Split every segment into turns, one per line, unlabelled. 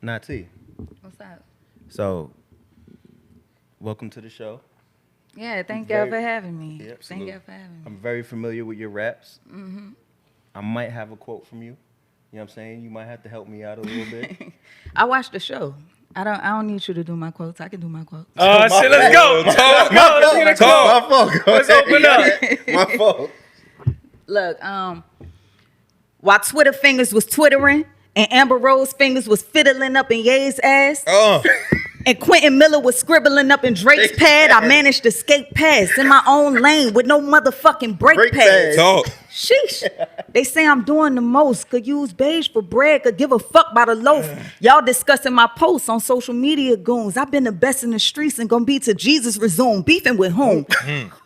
Nati.
What's up?
So, welcome to the show.
Yeah, thank y'all for having me.
Yeah,
thank y'all for having me.
I'm very familiar with your raps. I might have a quote from you. You know what I'm saying? You might have to help me out a little bit.
I watched the show. I don't need you to do my quotes. I can do my quotes.
Oh, shit, let's go. Talk.
My fault.
Let's open up.
My fault.
Look, while Twitter fingers was twittering and Amber Rose fingers was fiddling up in Ye's ass, and Quentin Miller was scribbling up in Drake's pad, I managed to skate past in my own lane with no motherfucking brake pads.
Talk.
Sheesh. They say I'm doing the most, could use beige for bread, could give a fuck about a loaf. Y'all discussing my posts on social media goons. I've been the best in the streets and gonna be till Jesus resume. Beefing with whom?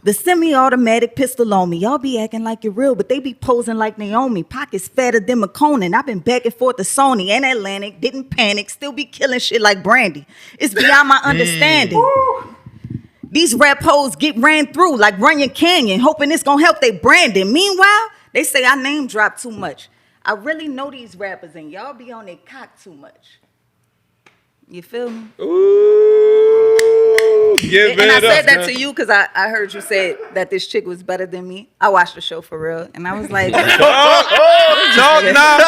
The semi-automatic pistol on me. Y'all be acting like you're real, but they be posing like Naomi. Pockets fatter than McConan. I've been back and forth to Sony and Atlantic. Didn't panic, still be killing shit like Brandy. It's beyond my understanding. These rap hoes get ran through like Runyon Canyon, hoping it's gonna help they branding. Meanwhile, they say I name drop too much. I really know these rappers and y'all be on their cock too much. You feel me?
Ooh. Give
And I
it up,
said that
man.
to you because I heard you say that this chick was better than me. I watched the show for real. And I was like,
Talk now.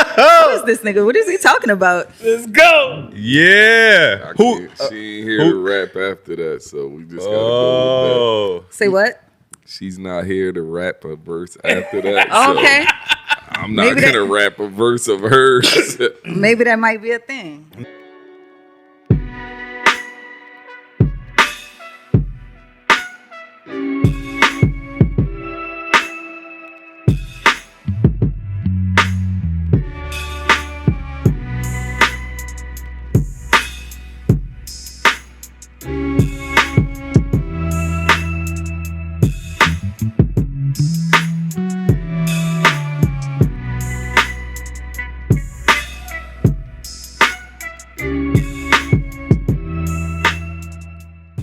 who is this nigga? What is he talking about?
Let's go. Yeah. Who?
She ain't here to rap after that, so we just gotta go with that.
Say what?
She's not here to rap a verse after that. So
Okay.
I'm not
Maybe that-
gonna rap a verse of hers.
Maybe that might be a thing.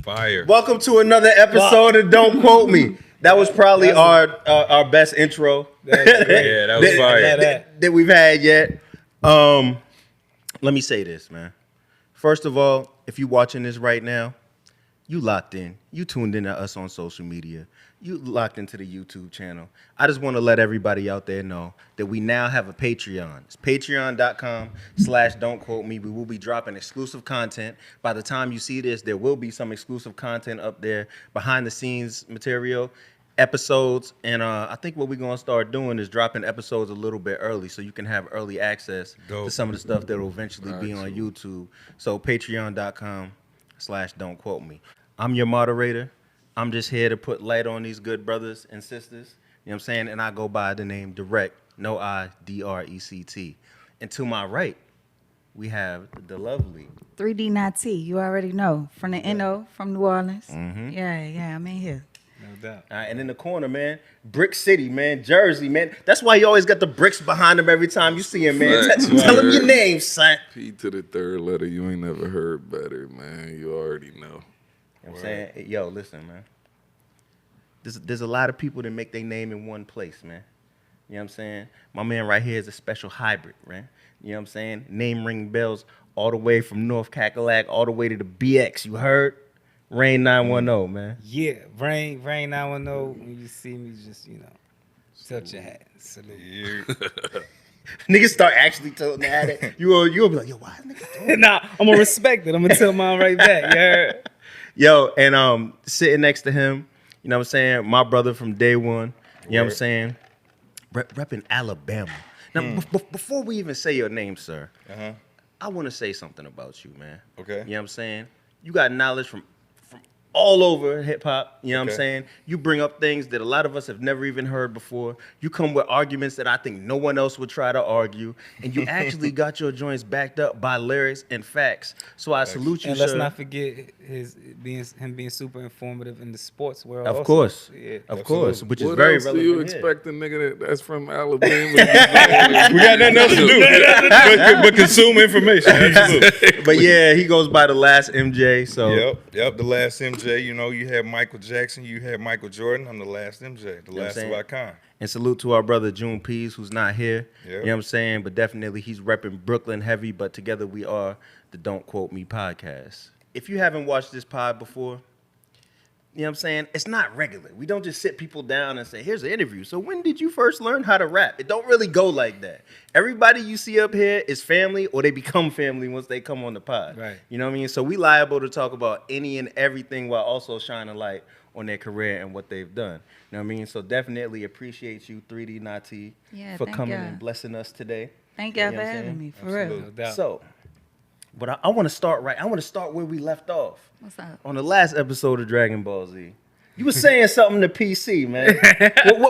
Fire.
Welcome to another episode of Don't Quote Me. That was probably our best intro.
Yeah, that was fire.
that we've had yet. Let me say this, man. First of all, if you're watching this right now, you locked in. You tuned in to us on social media. You locked into the YouTube channel. I just want to let everybody out there know that we now have a Patreon. It's patreon.com/don'tquote-me. We will be dropping exclusive content. By the time you see this, there will be some exclusive content up there, behind the scenes material, episodes. And I think what we're going to start doing is dropping episodes a little bit early so you can have early access to some of the stuff that will eventually be on YouTube. So patreon.com/don'tquote-me. I'm your moderator. I'm just here to put light on these good brothers and sisters. You know what I'm saying? And I go by the name Drect, no I, Drect. And to my right, we have the lovely
3D not T. You already know. From the NO, from New Orleans. Yeah, I'm in here.
No doubt.
All right, and in the corner, man, Brick City, man, Jersey, man. That's why you always got the bricks behind him every time you see him, man.
Facts,
Tell him
man.
your name, son.
P to the third letter. You ain't never heard better, man. You already know.
You know what I'm saying? Yo, listen, man. There's a lot of people that make their name in one place, man. You know what I'm saying? My man right here is a special hybrid, man. You know what I'm saying? Name ring bells all the way from North Cackalack all the way to the BX. You heard? Rain 910, man.
Yeah, Rain 910. When you see me, just tilt your hat, salute.
Niggas start actually tilting the hat. You'll be like, yo, why is nigga doing
Nah, I'm gonna respect it. I'm gonna tilt mine right back. You heard?
Yo, and sitting next to him, you know what I'm saying? My brother from day one, you know what I'm saying? Repping Alabama. Now, before we even say your name, sir, I want to say something about you, man.
Okay.
You know what I'm saying? You got knowledge from all over hip hop, you know what I'm saying? You bring up things that a lot of us have never even heard before. You come with arguments that I think no one else would try to argue, and you actually got your joints backed up by lyrics and facts. So I salute you,
And
sir.
let's not forget him being super informative in the sports world.
Of
also.
course,
Yeah.
of course, which is
What
very
else do
relevant.
you
here.
expect a nigga that's from Alabama?
We got nothing else to do but consume information. Absolutely.
But yeah, he goes by the last MJ. So
Yep, the last MJ.
MJ. You know, you had Michael Jackson, you had Michael Jordan. I'm the last MJ, the last of our kind.
And salute to our brother June Pease, who's not here.
Yep.
You know what I'm saying? But definitely he's repping Brooklyn heavy, but together we are the Don't Quote Me podcast. If you haven't watched this pod before, you know what I'm saying? It's not regular. We don't just sit people down and say, here's an interview. So when did you first learn how to rap? It don't really go like that. Everybody you see up here is family, or they become family once they come on the pod.
Right.
You know what I mean? So we liable to talk about any and everything while also shining light on their career and what they've done. You know what I mean? So definitely appreciate you, 3D Nati,
Yeah,
for
thank
coming
y'all.
and blessing us today.
Thank y'all
You know
for
what I'm
having
saying?
me, for
Absolutely.
real.
No doubt.
So, but I want to start right. I want to start where we left off.
What's up?
On the last episode of Dragon Ball Z. You were saying something to PC, man.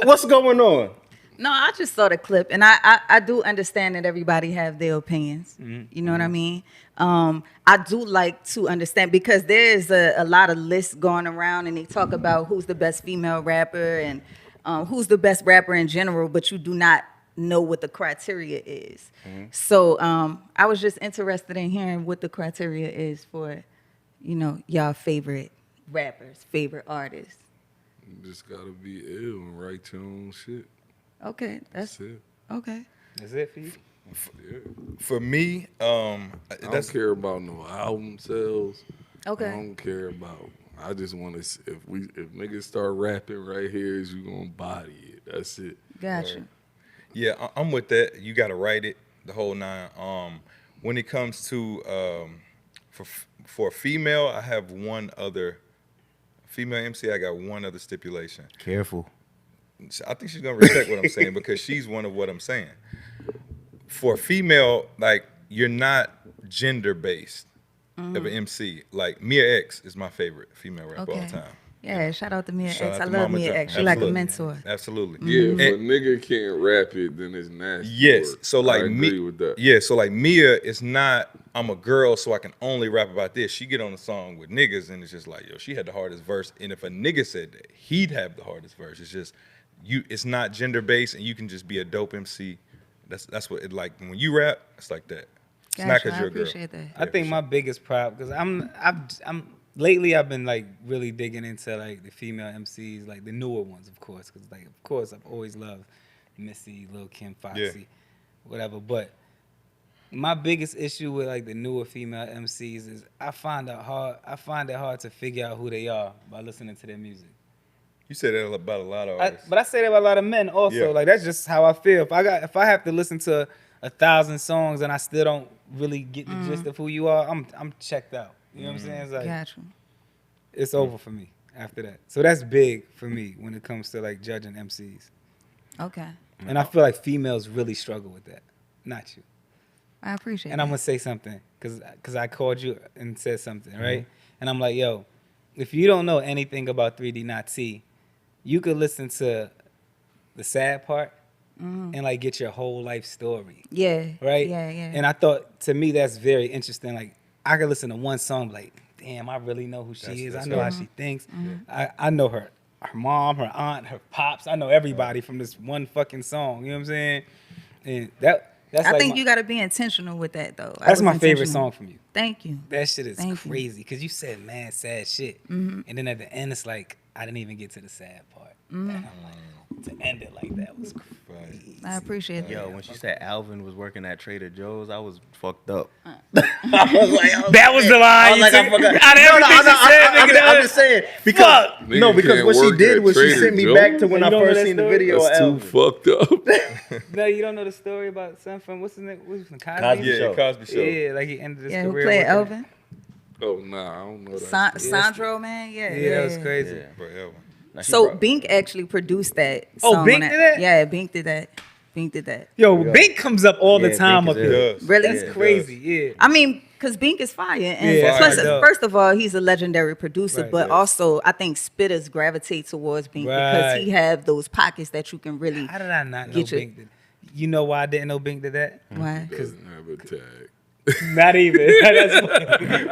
What's going on?
No, I just saw the clip, and I do understand that everybody have their opinions. You know what I mean? I do like to understand, because there's a lot of lists going around, and they talk about who's the best female rapper and who's the best rapper in general, but you do not know what the criteria is. So I was just interested in hearing what the criteria is for, y'all favorite rappers, favorite artists.
You just gotta be ill and write your own shit.
Okay,
That's
that's
it.
okay.
That's it for you?
Yeah.
For me,
I don't care about no album sales.
Okay.
I don't care about. I just want to. If niggas start rapping right here, is you gonna body it? That's it.
Gotcha.
yeah, I'm with that. You got to write it, the whole nine. When it comes to for a female, I have one other female MC. I got one other stipulation.
Careful.
I think she's gonna respect what I'm saying, because she's one of what I'm saying. For a female, like, you're not gender based of an MC. Like, Mia X is my favorite female rapper all
Okay.
the time.
Yeah, shout out to Mia
Shout
X.
out
I
to
love
Mama
Mia
John.
X. She like a
Absolutely.
mentor.
Absolutely.
Yeah, if a
And-
nigga can't rap it, then it's nasty.
Yes.
work.
So like
I agree with that.
Yeah. So like Mia is not. I'm a girl, so I can only rap about this. She get on a song with niggas, and it's just like, yo, she had the hardest verse. And if a nigga said that, he'd have the hardest verse. It's just you. It's not gender based, and you can just be a dope MC. That's what it like when you rap. It's like that. It's not
Gotcha,
because
I
you're a girl.
appreciate that.
I think my biggest problem, because I'm lately I've been like really digging into like the female MCs, like the newer ones, of course, because like of course I've always loved Missy, Lil Kim, Foxy, whatever. But my biggest issue with like the newer female MCs is I find it hard to figure out who they are by listening to their music.
You say that about a lot of artists.
But I say that about a lot of men also.
Yeah.
Like that's just how I feel. If I have to listen to 1,000 songs and I still don't really get the gist of who you are, I'm checked out. You know what I'm saying? It's like
Gotcha.
it's over for me after that. So that's big for me when it comes to like judging MCs.
Okay.
And I feel like females really struggle with that, not you.
I appreciate
And I'm
that.
gonna say something because I called you and said something, right? And I'm like, yo, if you don't know anything about 3D Not T, you could listen to the sad part and like get your whole life story,
Yeah.
right?
Yeah, yeah.
And I thought, to me, that's very interesting. Like I could listen to one song, like, damn, I really know who she is.
That's
I know how she thinks. I know her mom, her aunt, her pops. I know everybody from this one fucking song. You know what I'm saying? And that's
I
like
think you got to be intentional with that, though. I
that's
was
my favorite
intentional.
song from you.
Thank you.
That shit is
Thank you.
crazy because you said mad sad shit, and then at the end it's like I didn't even get to the sad part, and I'm like, to end it like that was crazy.
I appreciate that.
Yo, when she said Alvin was working at Trader Joe's, I was fucked up.
That was the line.
I was like, I forgot. I'm just saying because
Fuck.
no,
Nigga
because
can't
what she
work
did
at
was she
Trader
sent me
Joe's?
back to when
You
I
don't know
first
that
seen the
story?
video of
That's too
Alvin.
fucked up.
No, you don't know the story about son from what's his name? What's from Cosby?
Cosby
Yeah,
Show.
Cosby Show.
Yeah, like he ended his
Yeah, who
career.
played
working-
Elvin?
Oh nah, I don't know that.
Sandro, man. Yeah,
Yeah, that was crazy.
Yeah.
Forever.
Now, she
So
brought-
Bink actually produced that.
Oh,
song
Bink
on
did that?
Yeah, Bink did that. Bink did that.
Yo, Bink comes up all the
Yeah,
time
Bink
up
is
here.
Does.
Really?
That's
Yeah, it
crazy. Yeah.
I mean, because Bink is fire. And
Yeah,
plus,
fire, dog.
first of all, he's a legendary producer,
Right,
but
yes.
also I think spitters gravitate towards Bink because
Right.
he have those pockets that you can really.
How did I not know
Get your-
Bink did? You know why I didn't know Bink did that?
Why?
Doesn't have a tag.
Not even. That's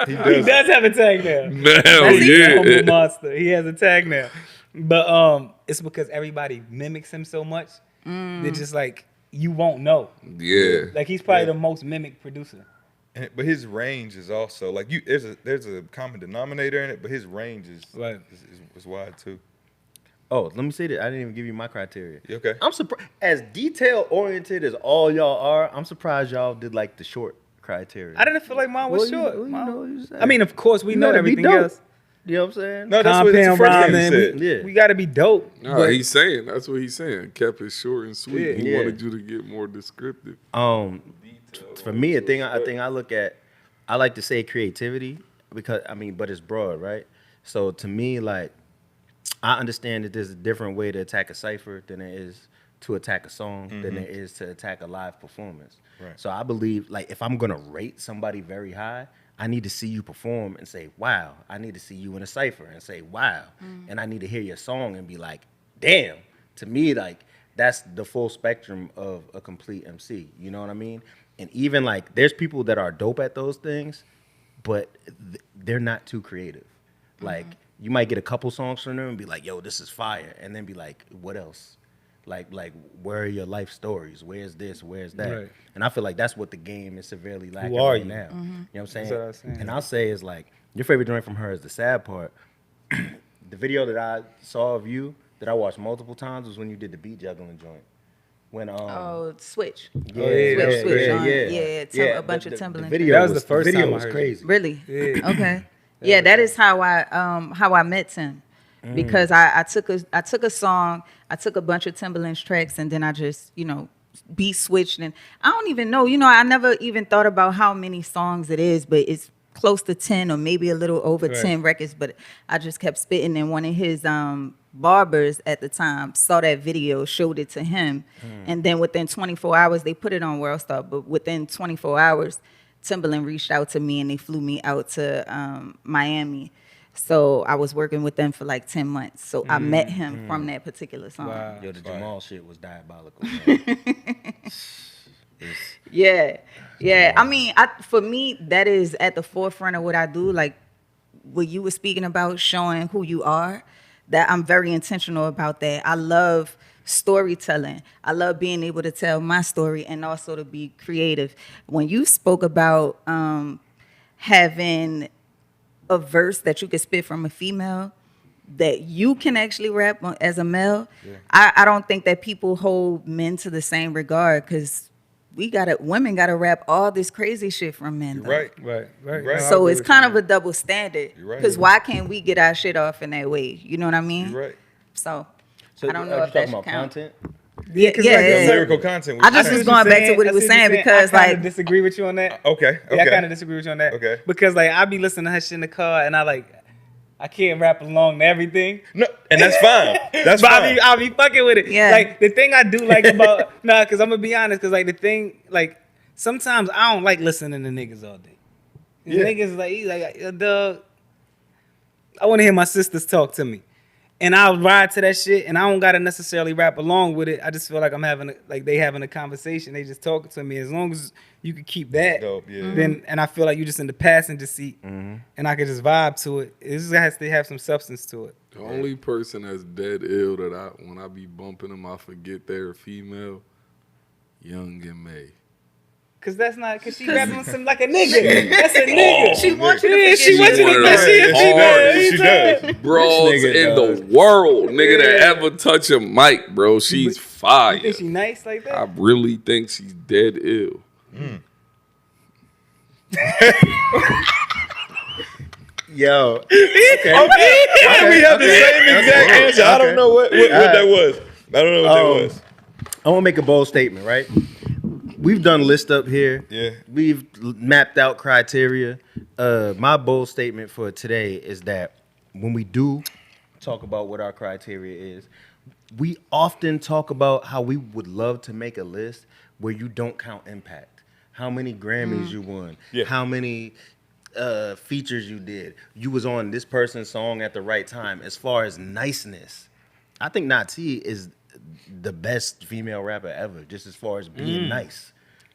funny. He does have a tag now.
Now,
He's a humble
yeah.
monster. He has a tag now. But it's because everybody mimics him so much. They're just like, you won't know.
Yeah.
Like he's probably the most mimicked producer.
But his range is also like you. There's a common denominator in it, but his range is
Right.
is wide too.
Oh, let me say that. I didn't even give you my criteria.
You okay?
I'm surprised. As detail oriented as all y'all are, I'm surprised y'all did like the short criteria.
I didn't feel like mine was
Well,
short.
you
Mine-
know, you said-
I mean, of course, we
You
know
gotta be
everything
dope.
else.
You know what I'm saying?
No, that's the
Compound
first thing he
rhyming,
said.
Yeah.
we got to be dope.
Nah,
but-
he's saying that's what he's saying. Kept it short and sweet.
Yeah.
He
Yeah.
wanted you to get more descriptive.
For me, a thing I look at, I like to say creativity because but it's broad, right? So to me, like, I understand that there's a different way to attack a cipher than there is to attack a song than there is to attack a live performance.
Right.
So I believe, like, if I'm gonna rate somebody very high, I need to see you perform and say, wow. I need to see you in a cipher and say, wow. And I need to hear your song and be like, damn. To me, like, that's the full spectrum of a complete MC. You know what I mean? And even, like, there's people that are dope at those things, but they're not too creative. Like, you might get a couple songs from them and be like, yo, this is fire. And then be like, what else? Like, where are your life stories? Where's this? Where's that?
Right.
And I feel like that's what the game is severely lacking
are
right
you?
now. You know what I'm saying?
That's what I was saying.
And I'll say is like, your favorite joint from her is the sad part. The video that I saw of you that I watched multiple times was when you did the beat juggling joint. When
Oh, Switch.
yeah,
yeah, that was
Switch
crazy.
on.
yeah,
A bunch of Timberland.
The video
That was the first
video
time I
was
heard it.
crazy.
Really?
Yeah.
Okay. Yeah, that is how I met Tim. Because I took a song, I took a bunch of Timberland's tracks, and then I just, beat switched, and I don't even know, I never even thought about how many songs it is, but it's close to 10 or maybe a little over
Right.
10 records. But I just kept spitting, and one of his barbers at the time saw that video, showed it to him, and then within 24 hours they put it on World Star. But within 24 hours, Timberland reached out to me and they flew me out to Miami. So I was working with them for like 10 months. So I met him from that particular song.
Wow.
Yo, the Jamal shit was diabolical. Man.
Yeah. Yeah. I mean, for me, that is at the forefront of what I do. Like what you were speaking about, showing who you are, that I'm very intentional about that. I love storytelling. I love being able to tell my story and also to be creative. When you spoke about having a verse that you could spit from a female that you can actually rap as a male, I don't think that people hold men to the same regard, because women gotta rap all this crazy shit from men.
You're
though.
right.
Right.
Right.
No, I
So
agree
it's
with
kind
you.
of a double standard.
You're right.
Because why can't we get our shit off in that way? You know what I mean?
You're right.
So
So
I don't know
you
if that
talking
should
about
count.
content?
Yeah, 'cause
Yeah,
like,
yeah, yeah.
Lyrical content.
I just was going back to what he was saying because,
I kinda
like,
disagree with you on that.
Okay.
Yeah, I
Okay.
kind of disagree with you on that.
Okay.
Because like I be listening to her shit in the car, and I can't rap along to everything.
No, and that's fine. That's
But
fine.
I'll be fucking with it.
Yeah.
Like the thing I do like about because I'm gonna be honest, because like the thing, like sometimes I don't like listening to niggas all day. These
Yeah.
niggas like dog. I want to hear my sisters talk to me, and I'll ride to that shit, and I don't gotta necessarily rap along with it. I just feel like they having a conversation. They just talking to me. As long as you can keep that,
Dope, yeah.
then and I feel like you just in the passenger seat, and I can just vibe to it. It just has to have some substance to it.
The only person that's dead ill that when I be bumping them, I forget they're a female, Young and May.
Cause that's not, cause she rapping on something like a nigga. That's a nigga.
She wants you to
Yeah,
forget
she wants you
one
to
of
think she a
the
female.
hardest
She does.
Broads
nigga
in
does.
the world, nigga, that ever touch a mic, bro. She's fire.
You think she nice like
I
that?
really think she's dead ill.
Yo.
Why do we have the same exact answer? I don't know what that was. I don't know what that was.
I want to make a bold statement, right? We've done list up here.
Yeah.
We've mapped out criteria. My bold statement for today is that when we do talk about what our criteria is, we often talk about how we would love to make a list where you don't count impact. How many Grammys you won.
Yeah.
How many features you did. You was on this person's song at the right time. As far as niceness, I think Nati is the best female rapper ever, just as far as being nice.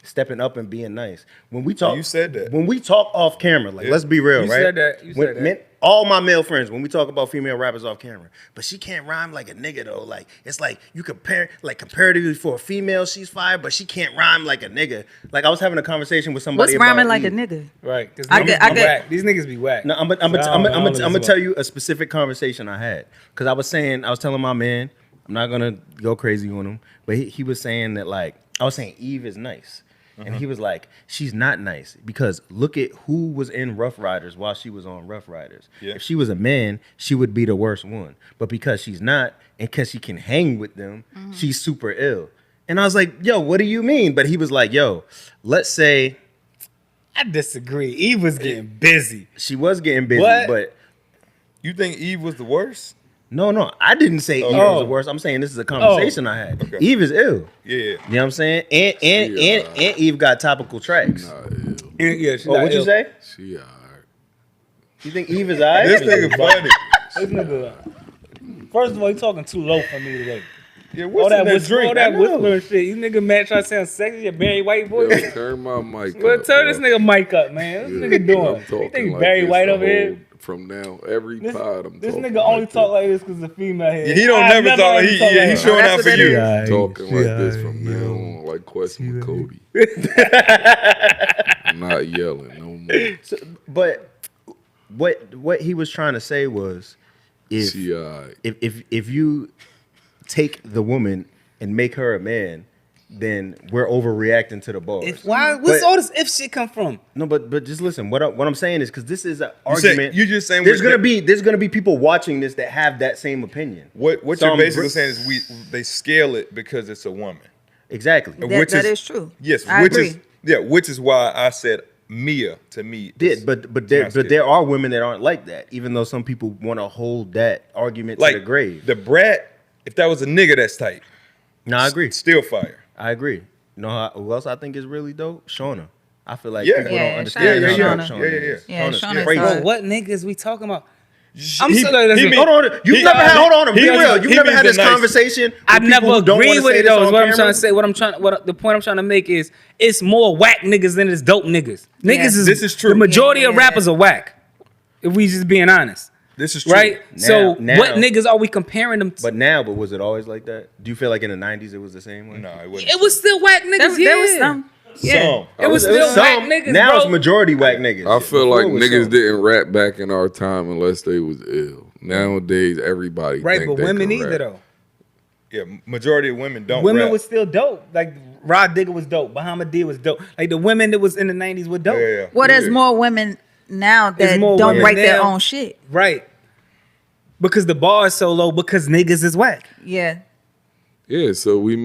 stepping up and being nice. When we talk,
you said that.
When we talk off camera, like let's be real,
You
right?
said that. You said that.
Men, all my male friends, when we talk about female rappers off camera, but she can't rhyme like a nigga though. Like it's like you compare, like comparatively for a female, she's fire, but she can't rhyme like a nigga. Like I was having a conversation with somebody.
What's rhyming
about
like a
Eve.
nigga?
Right. Because
I get-
whack. These niggas be whack.
No, I'm gonna tell you a specific conversation I had because I was telling my man, I'm not gonna go crazy on him, but he was saying that like I was saying Eve is nice. And he was like, she's not nice because look at who was in Rough Riders while she was on Rough Riders.
Yeah.
If she was a man, she would be the worst one. But because she's not, and because she can hang with them, she's super ill. And I was like, yo, what do you mean? But he was like, yo, let's say
I disagree. Eve was getting busy.
she was getting busy,
What?
but
You think Eve was the worst?
no, I didn't say Eve was the worst. I'm saying this is a conversation I had.
Okay.
Eve is ill.
Yeah.
You know what I'm saying? And Eve got topical tracks.
Nah, ill.
Yeah, she
Oh,
not
what'd you
ill.
say?
She alright.
You think Eve is alright?
This nigga funny.
This nigga. First of all, you talking too low for me today.
Yeah,
All
what's
that
in that
whisper,
drink?
all that whispering shit. You nigga man trying to sound sexy, your Barry White voice.
Yo, turn my mic
Well,
up.
turn
bro.
this nigga mic up, man. What's this nigga
I'm
doing? You
talking
think
like
Barry
this
White
the
over here?
From now, every
This,
pod I'm
this
talking
nigga only
like
talk like this because the female here.
Yeah, he don't never talk.
heard him
He
talk like
he's
that.
showing
that's
out
what
for
that
you.
is.
talking like this from now on, like Question with Cody. I'm not yelling no more.
So, but what he was trying to say was if
She alright.
if you take the woman and make her a man, then we're overreacting to the bars.
Why? What's
But-
all this if shit come from?
No, but just listen. What I'm saying is because this is an
You said-
argument.
you just saying
there's
we're-
gonna be people watching this that have that same opinion.
What
So
you're
I'm
basically
br-
saying is they scale it because it's a woman.
Exactly.
That is true.
Yes,
I
which
agree.
is which is why I said Mia to me. is
But
not
there
scale.
are women that aren't like that. Even though some people want to hold that argument
like
to the grave.
the brat. If that was a nigga, that's tight.
No, I agree.
Still fire.
I agree. You know who else I think is really dope? Shauna. I feel like
Yeah.
people
Yeah,
don't understand
shout out
how
to
dope
Shauna.
Shauna
Yeah.
is.
Yeah,
Shauna's
Shauna's
crazy.
hard.
Bro, what niggas we talking about? I'm
He-
so like, listen,
he
Hold on, you've never had. Hold on, be
he
real.
means-
You've
he
never
means
had
the
this
nice-
conversation.
I
with
never
people who don't
agree
wanna
with
say
it
this
though. Is
on
what I'm
camera?
trying to say. The point I'm trying to make is it's more whack niggas than it's dope niggas.
Yeah.
Niggas
This is true.
The majority of
Yeah.
rappers are whack. If we just being honest,
This is true.
right? So
Now-
what niggas are we comparing them to?
But was it always like that? Do you feel like in the 90s it was the same way?
No, it wasn't.
It was still whack niggas.
There was some. Yeah.
Some.
It was still whack niggas,
Now
bro.
it's majority whack niggas.
I feel
Before
like
it was
niggas
some.
didn't rap back in our time unless they was ill. Nowadays, everybody
Right,
think
but
they
women
can
either
rap.
though.
Yeah, majority of women don't.
Women
rap.
was still dope. Like Rod Digger was dope. Bahama D was dope. Like the women that was in the 90s were dope.
Yeah.
Well, there's
Yeah.
more women now
There's
that
more
don't
women
write their
now.
own shit.
Right. Because the bar is so low because niggas is whack.
Yeah.
Yeah, so you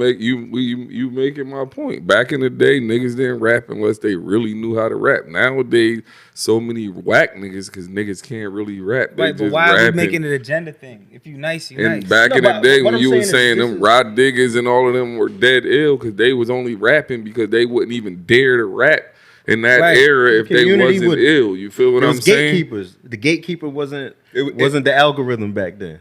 making my point. Back in the day, niggas didn't rap unless they really knew how to rap. Nowadays, so many whack niggas because niggas can't really rap. They
Right, but
just
why are we
rapping.
making it a gender thing? If you nice, you
And
nice.
back
No,
in the
but
day
what
when
I'm
you
saying
was
is
saying
this
them
is-
Rod Diggers and all of them were dead ill because they was only rapping because they wouldn't even dare to rap in that
Right.
era if
The
they
community
wasn't
would-
ill. You feel what
There
I'm
was
saying?
gatekeepers. The gatekeeper wasn't
It-
the algorithm back then.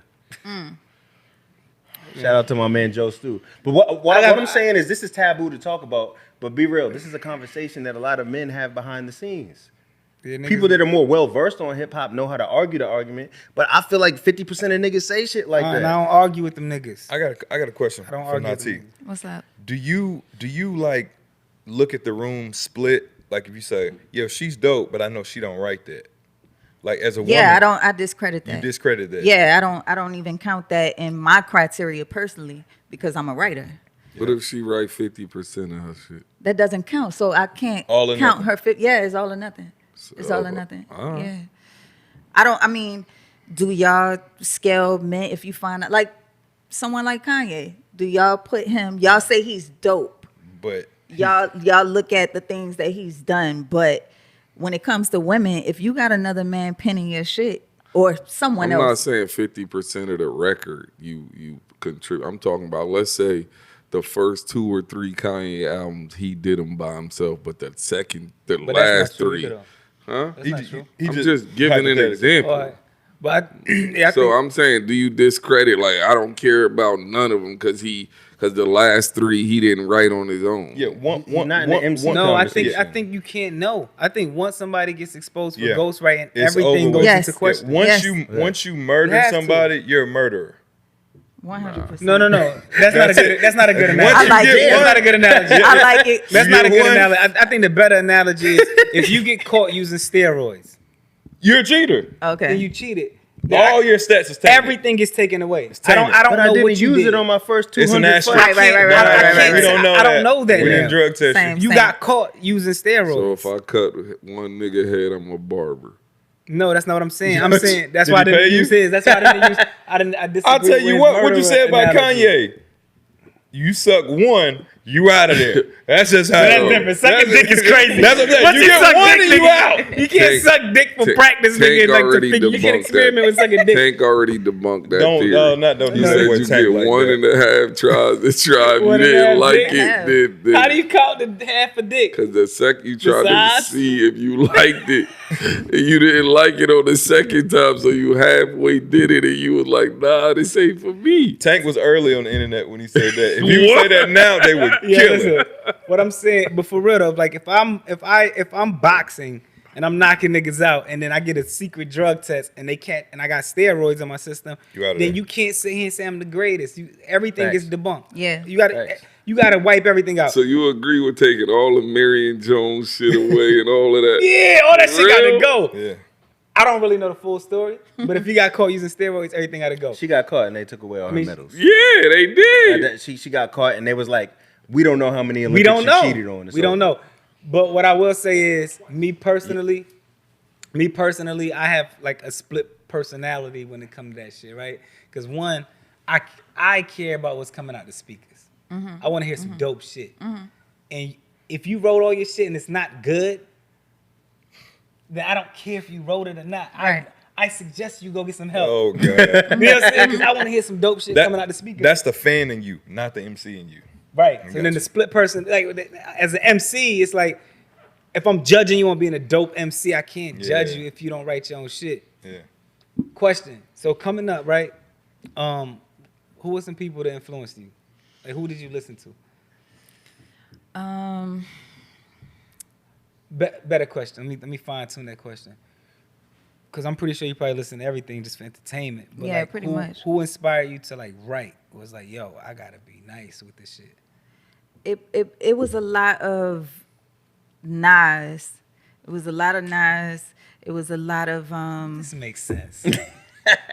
Shout out to my man Joe Stu. But what I'm saying is this is taboo to talk about. But be real, this is a conversation that a lot of men have behind the scenes.
Yeah, niggas-
People that are more well versed on hip hop know how to argue the argument. But I feel like 50% of niggas say shit like
And I
that.
don't argue with them niggas.
I got a question
I don't
for
argue with
Nati.
them.
What's up?
Do you like look at the room split? Like if you say, yo, she's dope, but I know she don't write that. Like as a woman,
Yeah, I discredit that.
you discredit that.
Yeah, I don't even count that in my criteria personally because I'm a writer.
What if she write 50% of her shit?
That doesn't count. So I can't
All or
count
nothing.
her fit. Yeah, it's all or nothing. It's all or nothing.
all right.
Yeah. I mean, do y'all scale men if you find out like someone like Kanye? Do y'all put him, y'all say he's dope.
But
Y'all look at the things that he's done, but when it comes to women, if you got another man penning your shit or someone
I'm not
else,
saying 50% of the record you contribute. I'm talking about, let's say, the first 2 or 3 Kanye albums, he did them by himself, but the
But that's
last
not true
3,
either, though.
huh?
That's not true.
he
I'm just giving an
hypothetical.
example.
All right. But I
So
think,
I'm saying, do you discredit? Like, I don't care about none of them because Because the last 3 he didn't write on his own.
Yeah, one
not in the MC
No, I
conversation.
think you can't know. I think once somebody gets exposed for
Yeah.
ghostwriting,
It's
everything
over
goes
with.
Yes.
into question.
Yes.
Once you
You
murder
have to.
somebody, you're a murderer.
100%.
No. That's not a good. That's not a good
Once
analogy.
you
like
get
it.
That's
one-
not a good analogy.
I like it.
That's
You
not a
get
good
one-
analogy. I think the better analogy is if you get caught using steroids,
You're a cheater.
Okay.
then you cheated.
All your stats is taken.
Everything gets taken away. I don't
tainted.
know
But I didn't
what you
use
did.
it on my first
It's an
200
asterisk.
fights.
Right.
We don't know
I don't know that
We
now.
didn't drug test
Same.
you.
You got caught using steroids.
So if I cut one nigga head, I'm a barber.
No, that's not what I'm saying. I'm
Yes.
saying that's
Did
why I
he
didn't
pay you?
use his. That's why I didn't use. I disagree.
I'll tell you
with
what you
murderer
said about
analogy.
Kanye. You suck one, you out of there. That's just how
That's
it
different.
goes.
Sucking dick is crazy.
That's what I'm saying.
Once
You get
suck
one
dick,
and you
nigga,
out.
You can't suck dick for practice,
Tank
nigga. Like to
already
figure, you can
debunked
experiment
that.
with sucking dick.
Tank already debunked that
Don't
theory.
don't
He
use
said
the word
you
tank
get
like
one
that.
and a half tries to try. If you
One and a
didn't
half
like
dick?
it, then
How do you count the half a dick?
because the second you tried to
size?
see if you liked it, and you didn't like it on the second time, so you halfway did it, and you was like, "Nah, this ain't for me."
Tank was early on the internet when he said that. If he would say that now, they would
Yeah,
kill
listen.
him.
What I'm saying, but for real though, like if I'm boxing and I'm knocking niggas out, and then I get a secret drug test and they can't, and I got steroids in my system,
You outta
then
there.
you can't sit here and say I'm the greatest. Everything
Facts.
gets debunked.
Yeah.
Facts.
You gotta wipe everything out.
So you agree with taking all the Marion Jones shit away and all of that?
Yeah, all that shit
Real?
gotta go.
Yeah.
I don't really know the full story, but if you got caught using steroids, everything gotta go.
She got caught and they took away all her
mean,
medals.
Yeah, they did.
She got caught and they was like, we don't know how many
We
Olympics
don't know.
she cheated on.
We don't know. But what I will say is, me personally, I have like a split personality when it comes to that shit, right? Because one, I care about what's coming out the speakers. I want to hear some dope shit. And if you wrote all your shit and it's not good, then I don't care if you wrote it or not.
Right.
I suggest you go get some help.
Oh god.
You know what I'm saying? Because I want to hear some dope shit coming out the speakers.
That's the fan in you, not the MC in you.
Right.
I
So
got
then
you.
the split person, like as an MC, it's like if I'm judging you on being a dope MC, I can't judge
Yeah.
you if you don't write your own shit.
Yeah.
Question. So coming up, right? Who were some people that influenced you? Like who did you listen to? Better question. Let me fine tune that question. Cause I'm pretty sure you probably listen to everything just for entertainment. But
Yeah,
like,
pretty
who,
much.
Who inspired you to like write? Was like, yo, I gotta be nice with this shit.
It was a lot of Nas. It was a lot of Nas. It was a lot of
This makes sense.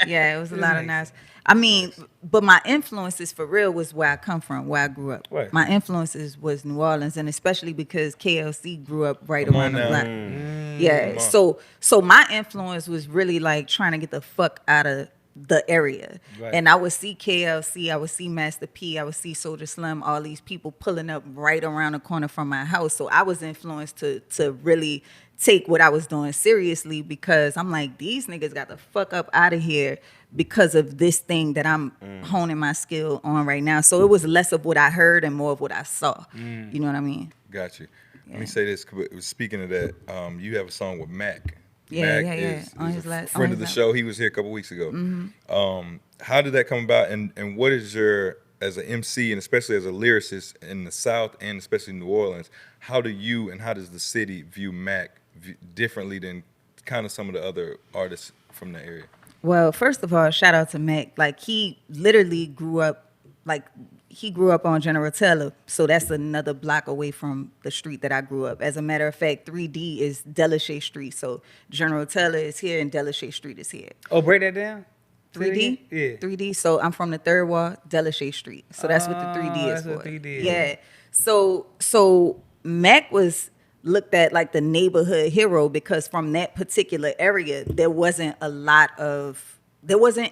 yeah, it was a
This
lot of
makes
Nas. I mean, but my influences for real was where I come from, where I grew up.
Right.
My influences was New Orleans, and especially because KLC grew up right
Come on
around the
now.
block. Yeah, so my influence was really like trying to get the fuck out of the area.
Right.
And I would see KLC, I would see Master P, I would see Soulja Slim, all these people pulling up right around the corner from my house. So I was influenced to really take what I was doing seriously, because I'm like, these niggas got the fuck up out of here because of this thing that I'm honing my skill on right now. So it was less of what I heard and more of what I saw. You know what I mean?
Got you. Let me say this. Speaking of that, you have a song with Mac.
Yeah,
Mac
yeah, yeah.
is
On
a
his last-
friend
on
of the
his
show. He was here a couple weeks ago. How did that come about? And what is your, as an MC and especially as a lyricist in the South and especially New Orleans, how do you and how does the city view Mac differently than kind of some of the other artists from the area?
Well, first of all, shout out to Mac. Like, he literally grew up on General Taylor. So that's another block away from the street that I grew up. As a matter of fact, 3D is Delashay Street. So General Taylor is here and Delashay Street is here.
Oh, break that down. Say it
3D?
again? Yeah.
3D. So I'm from the third wall, Delashay Street. So that's what the 3D is
that's
for.
what 3D is.
Yeah. So Mac was looked at like the neighborhood hero, because from that particular area, there wasn't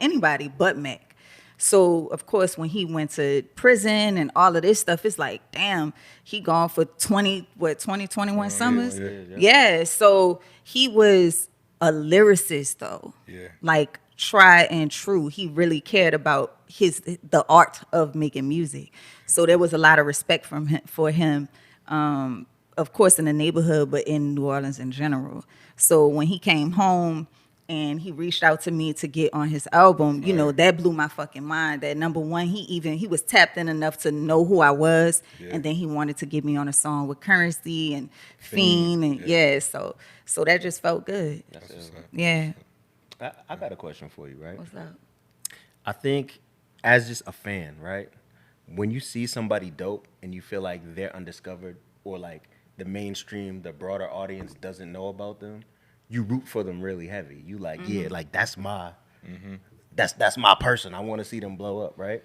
anybody but Mac. So of course, when he went to prison and all of this stuff, it's like, damn, he gone for 21 summers. Yeah. So he was a lyricist though.
Yeah.
Like, tried and true. He really cared about the art of making music. So there was a lot of respect for him. Of course, in the neighborhood, but in New Orleans in general. So when he came home, and he reached out to me to get on his album. You know, that blew my fucking mind. That number one, he was tapped in enough to know who I was, and then he wanted to get me on a song with Currency and Fiend, and so that just felt good. Yeah.
I got a question for you, right?
What's up?
I think as just a fan, right? When you see somebody dope and you feel like they're undiscovered or like the mainstream, the broader audience doesn't know about them, you root for them really heavy. You like, yeah, like that's my person. I want to see them blow up, right?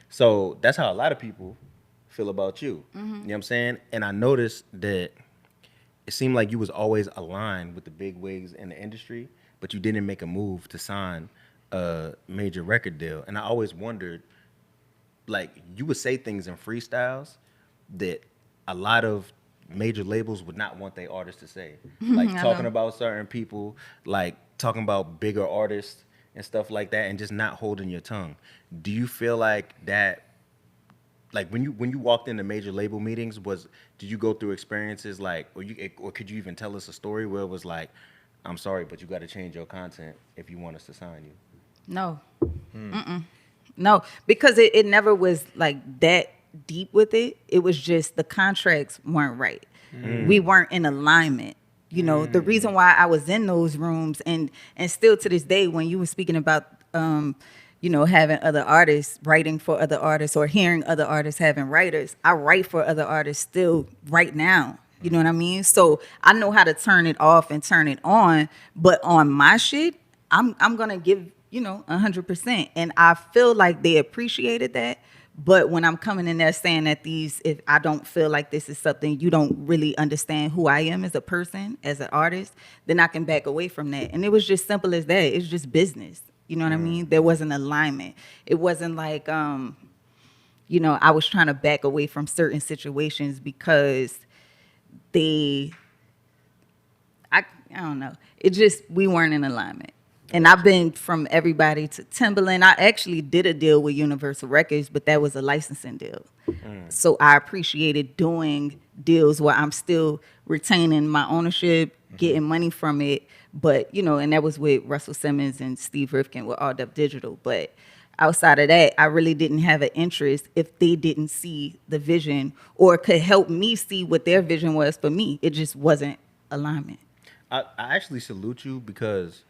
So that's how a lot of people feel about you. You know what I'm saying? And I noticed that it seemed like you was always aligned with the big wigs in the industry, but you didn't make a move to sign a major record deal. And I always wondered, like, you would say things in freestyles that a lot of major labels would not want their artists to say. Like talking about certain people, like talking about bigger artists and stuff like that, and just not holding your tongue. Do you feel like that, like when you walked into major label meetings, did you go through experiences like, or could you even tell us a story where it was like, I'm sorry, but you got to change your content if you want us to sign you?
No. No, because it never was like that deep with it. It was just the contracts weren't right. We weren't in alignment. You know, the reason why I was in those rooms and still to this day, when you were speaking about, you know, having other artists, writing for other artists or hearing other artists having writers, I write for other artists still right now. You know what I mean? So I know how to turn it off and turn it on, but on my shit, I'm going to give, you know, 100%. And I feel like they appreciated that. But when I'm coming in there saying that if I don't feel like this is something you don't really understand who I am as a person, as an artist, then I can back away from that. And it was just simple as that. It's just business. You know what I mean? There wasn't alignment. It wasn't like, you know, I was trying to back away from certain situations because I don't know. It just, we weren't in alignment. And I've been from everybody to Timbaland. I actually did a deal with Universal Records, but that was a licensing deal. So I appreciated doing deals where I'm still retaining my ownership, getting money from it. But, you know, and that was with Russell Simmons and Steve Rifkin with All Dub Digital. But outside of that, I really didn't have an interest if they didn't see the vision or could help me see what their vision was for me. It just wasn't alignment.
I actually salute you because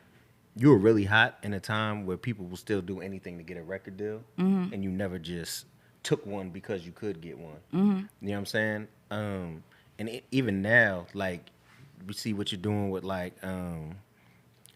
you were really hot in a time where people will still do anything to get a record deal, and you never just took one because you could get one. You know what I'm saying? Even now, like, we see what you're doing with, like, the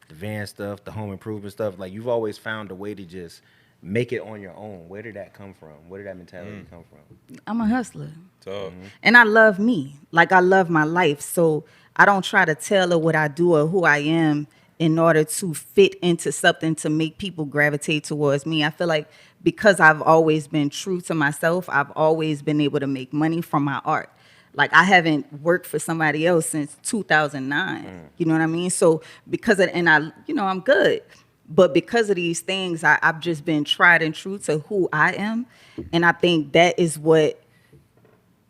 van stuff, the home improvement stuff. Like, you've always found a way to just make it on your own. Where did that come from? Where did that mentality come from?
I'm a hustler.
So,
And I love me. Like, I love my life. So I don't try to tell her what I do or who I am in order to fit into something to make people gravitate towards me. I feel like because I've always been true to myself, I've always been able to make money from my art. Like, I haven't worked for somebody else since 2009. You know what I mean? So because of, and I, you know, I'm good. But because of these things, I've just been tried and true to who I am. And I think that is what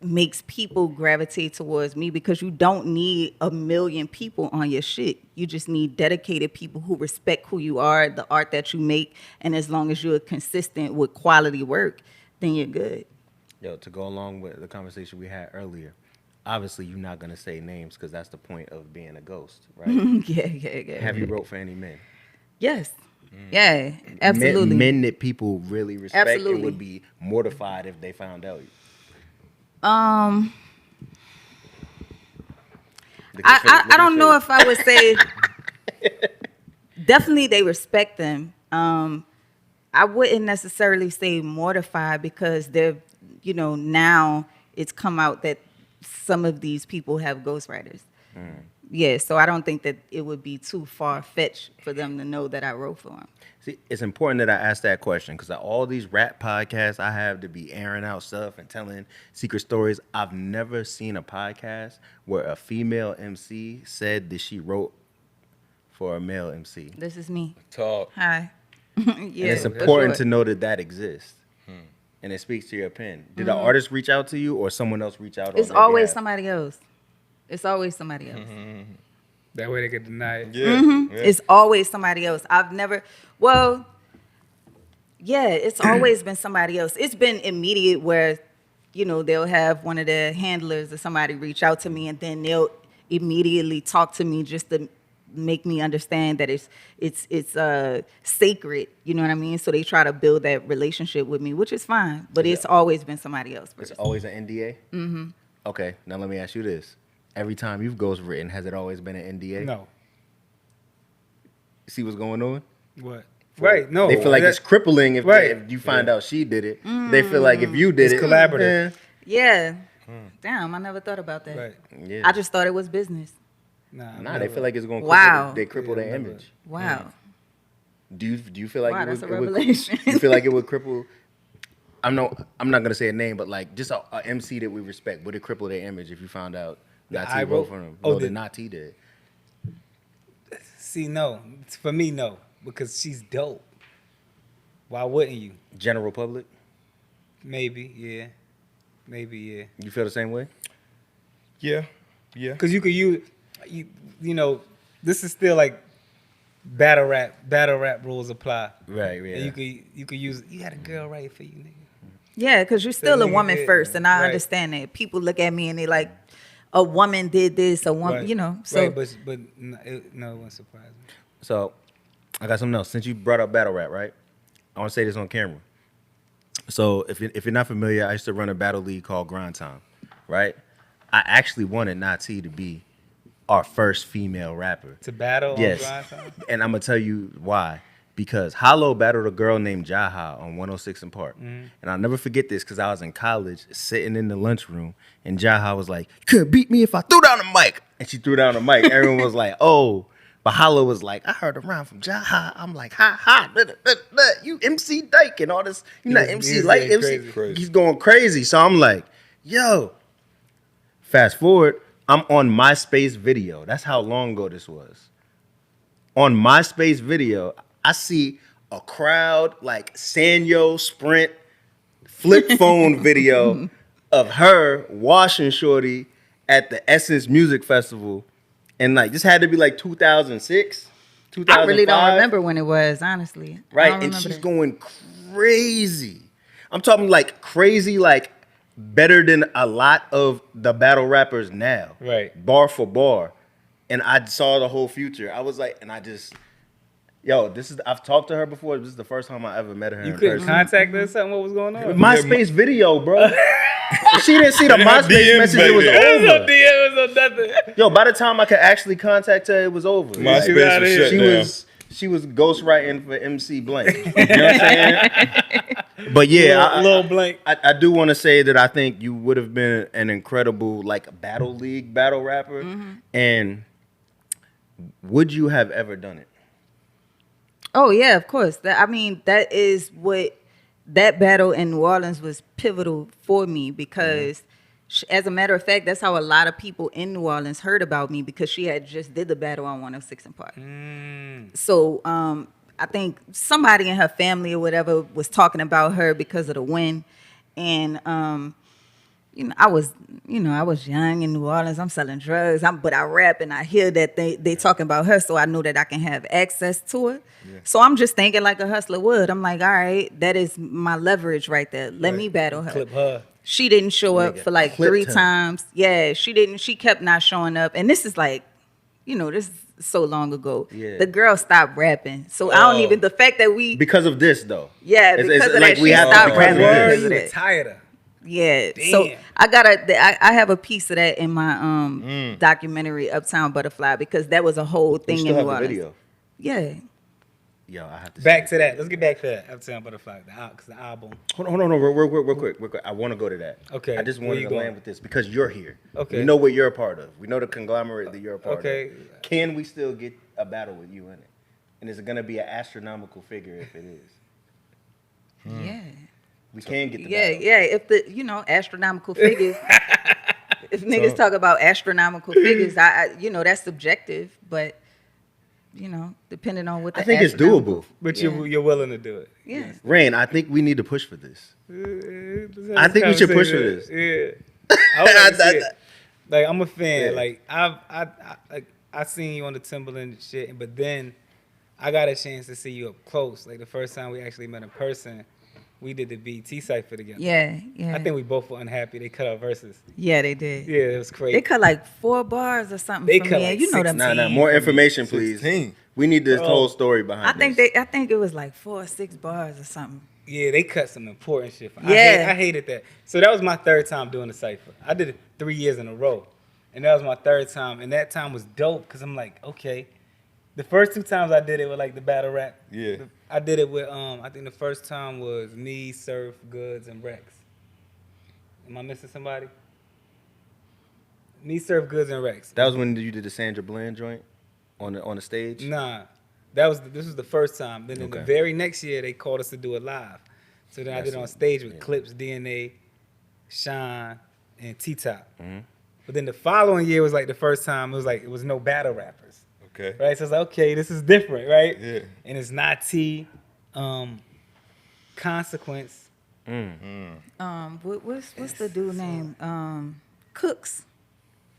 makes people gravitate towards me, because you don't need a million people on your shit. You just need dedicated people who respect who you are, the art that you make. And as long as you're consistent with quality work, then you're good.
Yo, to go along with the conversation we had earlier, obviously you're not going to say names because that's the point of being a ghost, right?
Yeah.
Have you wrote for any men?
Yes. Yeah, absolutely.
Men that people really respect and
Absolutely.
would be mortified if they found out.
I don't know if I would say definitely they respect them. I wouldn't necessarily say mortified because they're, you know, now it's come out that some of these people have ghostwriters. Yeah, so I don't think that it would be too far-fetched for them to know that I wrote for them.
See, it's important that I ask that question because all these rap podcasts I have to be airing out stuff and telling secret stories, I've never seen a podcast where a female MC said that she wrote for a male MC.
This is me.
talk.
Hi. Yeah,
And it's
for
important
sure.
to know that exists. And it speaks to your pen. Did the artist reach out to you or someone else reach out?
It's
on their
always
behalf?
somebody else. It's always somebody else.
That way they could deny it.
Yeah.
Mm-hmm.
Yeah.
It's always somebody else. I've never, well, yeah, it's always been somebody else. It's been immediate where, you know, they'll have one of their handlers or somebody reach out to me, and then they'll immediately talk to me just to make me understand that it's sacred. You know what I mean? So they try to build that relationship with me, which is fine. But it's always been somebody else
It's
first.
always an NDA? Mm-hmm. Okay, now let me ask you this. Every time you've ghostwritten, has it always been an NDA?
No.
See what's going on?
What? Right. No.
They feel like
that-
it's crippling if,
Right.
if you find out she did it. They feel like if you did
It's
it,
collaborative.
Yeah. Damn, I never thought about that.
Right.
Yeah.
I just thought it was business.
Nah, they feel like it's going to
Wow.
cripple their
never.
image.
Wow.
Do you feel like
Wow,
it
that's
would,
a
it would
revelation.
you feel like it would cripple I'm not gonna say a name, but like just a MC that we respect, would it cripple their image if you found out Nati
I
wrote
wrote-
for him?
oh,
No, the
did-
Nati did.
See, no. For me, no. Because she's dope. Why wouldn't you?
General public,
Maybe, yeah. Maybe, yeah.
you feel the same way?
Yeah. Yeah.
Because you could use, you know, this is still like battle rap. Battle rap rules apply.
Right, yeah.
And you could use. You had a girl right for you, nigga.
Yeah, because you're still a
nigga
woman
did,
first,
man.
and I
Right.
understand that. People look at me and they like, a woman did this, a woman,
Right.
you know. So
right, but no, it wouldn't surprise me.
So, I got something else. Since you brought up battle rap, right? I want to say this on camera. So, if you're not familiar, I used to run a battle league called Grind Time, right? I actually wanted Nati to be our first female rapper.
To battle
Yes.
on Grind Time?
And I'm going to tell you why. Because Hollow battled a girl named Jaha on 106 in Park. And I'll never forget this because I was in college sitting in the lunchroom and Jaha was like, "You couldn't beat me if I threw down the mic." And she threw down the mic. Everyone was like, "Oh." But Hollow was like, "I heard a rhyme from Jaha." I'm like, "Ha ha, you MC Dyke and all this. You're not
He
MC
was
Light,
going
MC."
crazy.
He's going crazy. So I'm like, yo. Fast forward, I'm on MySpace video. That's how long ago this was. On MySpace video, I see a crowd like Sanyo Sprint flip phone video of her washing Shorty at the Essence Music Festival. And like this had to be like 2006, 2005.
I really don't remember when it was, honestly. I
Right,
don't
and
remember
she's
that.
going crazy. I'm talking like crazy, like better than a lot of the battle rappers now.
Right.
Bar for bar. And I saw the whole future. I was like, and I just, I've talked to her before. This is the first time I ever met her
You
in
couldn't
person.
contact her or something? What was going on?
MySpace video, bro. She didn't see the
They had
MySpace
DMs
message.
back
It was
then.
It was no
over.
DM, it was no nothing.
Yo, by the time I could actually contact her, it was over.
MySpace
She's outta
was
here.
shut
she
down.
she was ghostwriting for MC Blank. You know what I'm saying? But yeah,
Little blank.
I do want to say that I think you would have been an incredible like battle league battle rapper. And would you have ever done it?
Oh yeah, of course. That is what that battle in New Orleans was pivotal for me because, as a matter of fact, that's how a lot of people in New Orleans heard about me because she had just did the battle on 106 in Park. So I think somebody in her family or whatever was talking about her because of the win, and I was young in New Orleans. I'm selling drugs. But I rap and I hear that they talking about her, so I know that I can have access to it. So I'm just thinking like a hustler would. I'm like, all right, that is my leverage right there. Let me battle her.
Clip her.
She didn't show up
Nigga,
for like
clipped
3
her.
times. Yeah, she didn't. She kept not showing up. And this is like, this is so long ago.
Yeah.
The girl stopped rapping. So I don't even, the fact that we,
Because of this though.
yeah,
It's-
because
it's
of
like
that,
we
she
have to
stopped
because of
rapping
this.
because
You
of that.
retired her.
Yeah.
Damn.
So I have a piece of that in my documentary Uptown Butterfly because that was a whole
You
thing
still
in New
have the
Orleans.
video.
Yeah.
Yo, I have to
Back
see
to that. Let's get back to that. Uptown Butterfly, because the album.
Hold on, real quick. I want to go to that.
Okay,
I just
where
wanted
you
to
going?
land with this because you're here.
Okay.
We know what you're a part of. We know the conglomerate that you're a part
Okay.
of. Can we still get a battle with you in it? And is it going to be an astronomical figure if it is?
Yeah.
We can get the
Yeah,
battle.
yeah. If the astronomical figures, if niggas talk about astronomical figures, I that's subjective, but depending on what the
I think it's
astronomical-
doable.
But
Yeah.
you're willing to do it.
Yeah.
Rain, I think we need to push for this.
I
think we should push for this.
Yeah. I would like to see
I-
it. Like I'm a fan.
Yeah.
Like I seen you on the Timberland shit, but then I got a chance to see you up close. Like the first time we actually met in person, we did the BT cipher together.
Yeah, yeah.
I think we both were unhappy. They cut our verses.
Yeah, they did.
Yeah, it was crazy.
They cut like 4 bars or something
They
from
cut
me.
like
You know them.
16.
Nah, more
from me.
information, please.
16.
We need this
Bro.
whole story behind
I think
this.
I think it was like 4 or 6 bars or something.
Yeah, they cut some important shit.
Yeah.
I hated that. So that was my 3rd time doing the cipher. I did it 3 years in a row, and that was my 3rd time. And that time was dope because I'm like, okay. The first 2 times I did it with like the battle rap.
Yeah.
I did it with I think the first time was me, Surf, Goods, and Rex. Am I missing somebody? Me, Surf, Goods, and Rex.
That was when you did the Sandra Bland joint on the stage.
Nah, this was the first time. Then in the
Okay.
very next year, they called us to do it live. So then I did it on stage with Clips, DNA, Shine, and T-Top.
Mhm.
But then the following year was like the first time it was no battle rappers,
Okay.
right? So it's like, okay, this is different, right?
Yeah.
And it's not T, Consequence.
What's the dude name? Cooks.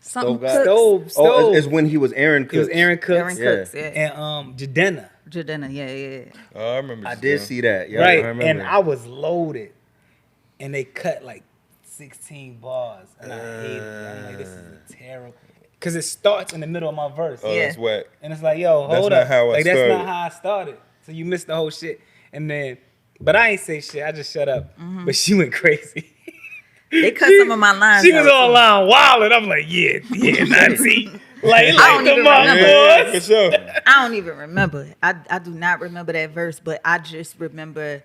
Stove
Something
guy?
Cooks.
Stove.
Oh, it's when he was Aaron Cooks.
It was Aaron Cooks.
Aaron
Yeah.
Cooks, yeah.
And Jadena.
Jadena, yeah.
Oh, I remember.
I
this
did
song.
see that. Yeah,
Right,
I remember.
and I was loaded, and they cut like 16 bars, and I hated it. I'm like, this is a terrible, because it starts in the middle of my verse,
Oh,
Yeah.
that's whack.
and it's like, yo,
That's
hold
not
up,
how I
like that's
started.
not how I started, so you missed the whole shit, and then, but I ain't say shit, I just shut up, but she went crazy.
They cut some of my lines.
She was
out,
all
too.
line wild, and I'm like, yeah, Nazi, like
don't
them
even
up,
remember.
Yeah, for
boys.
sure.
I don't even remember. I do not remember that verse, but I just remember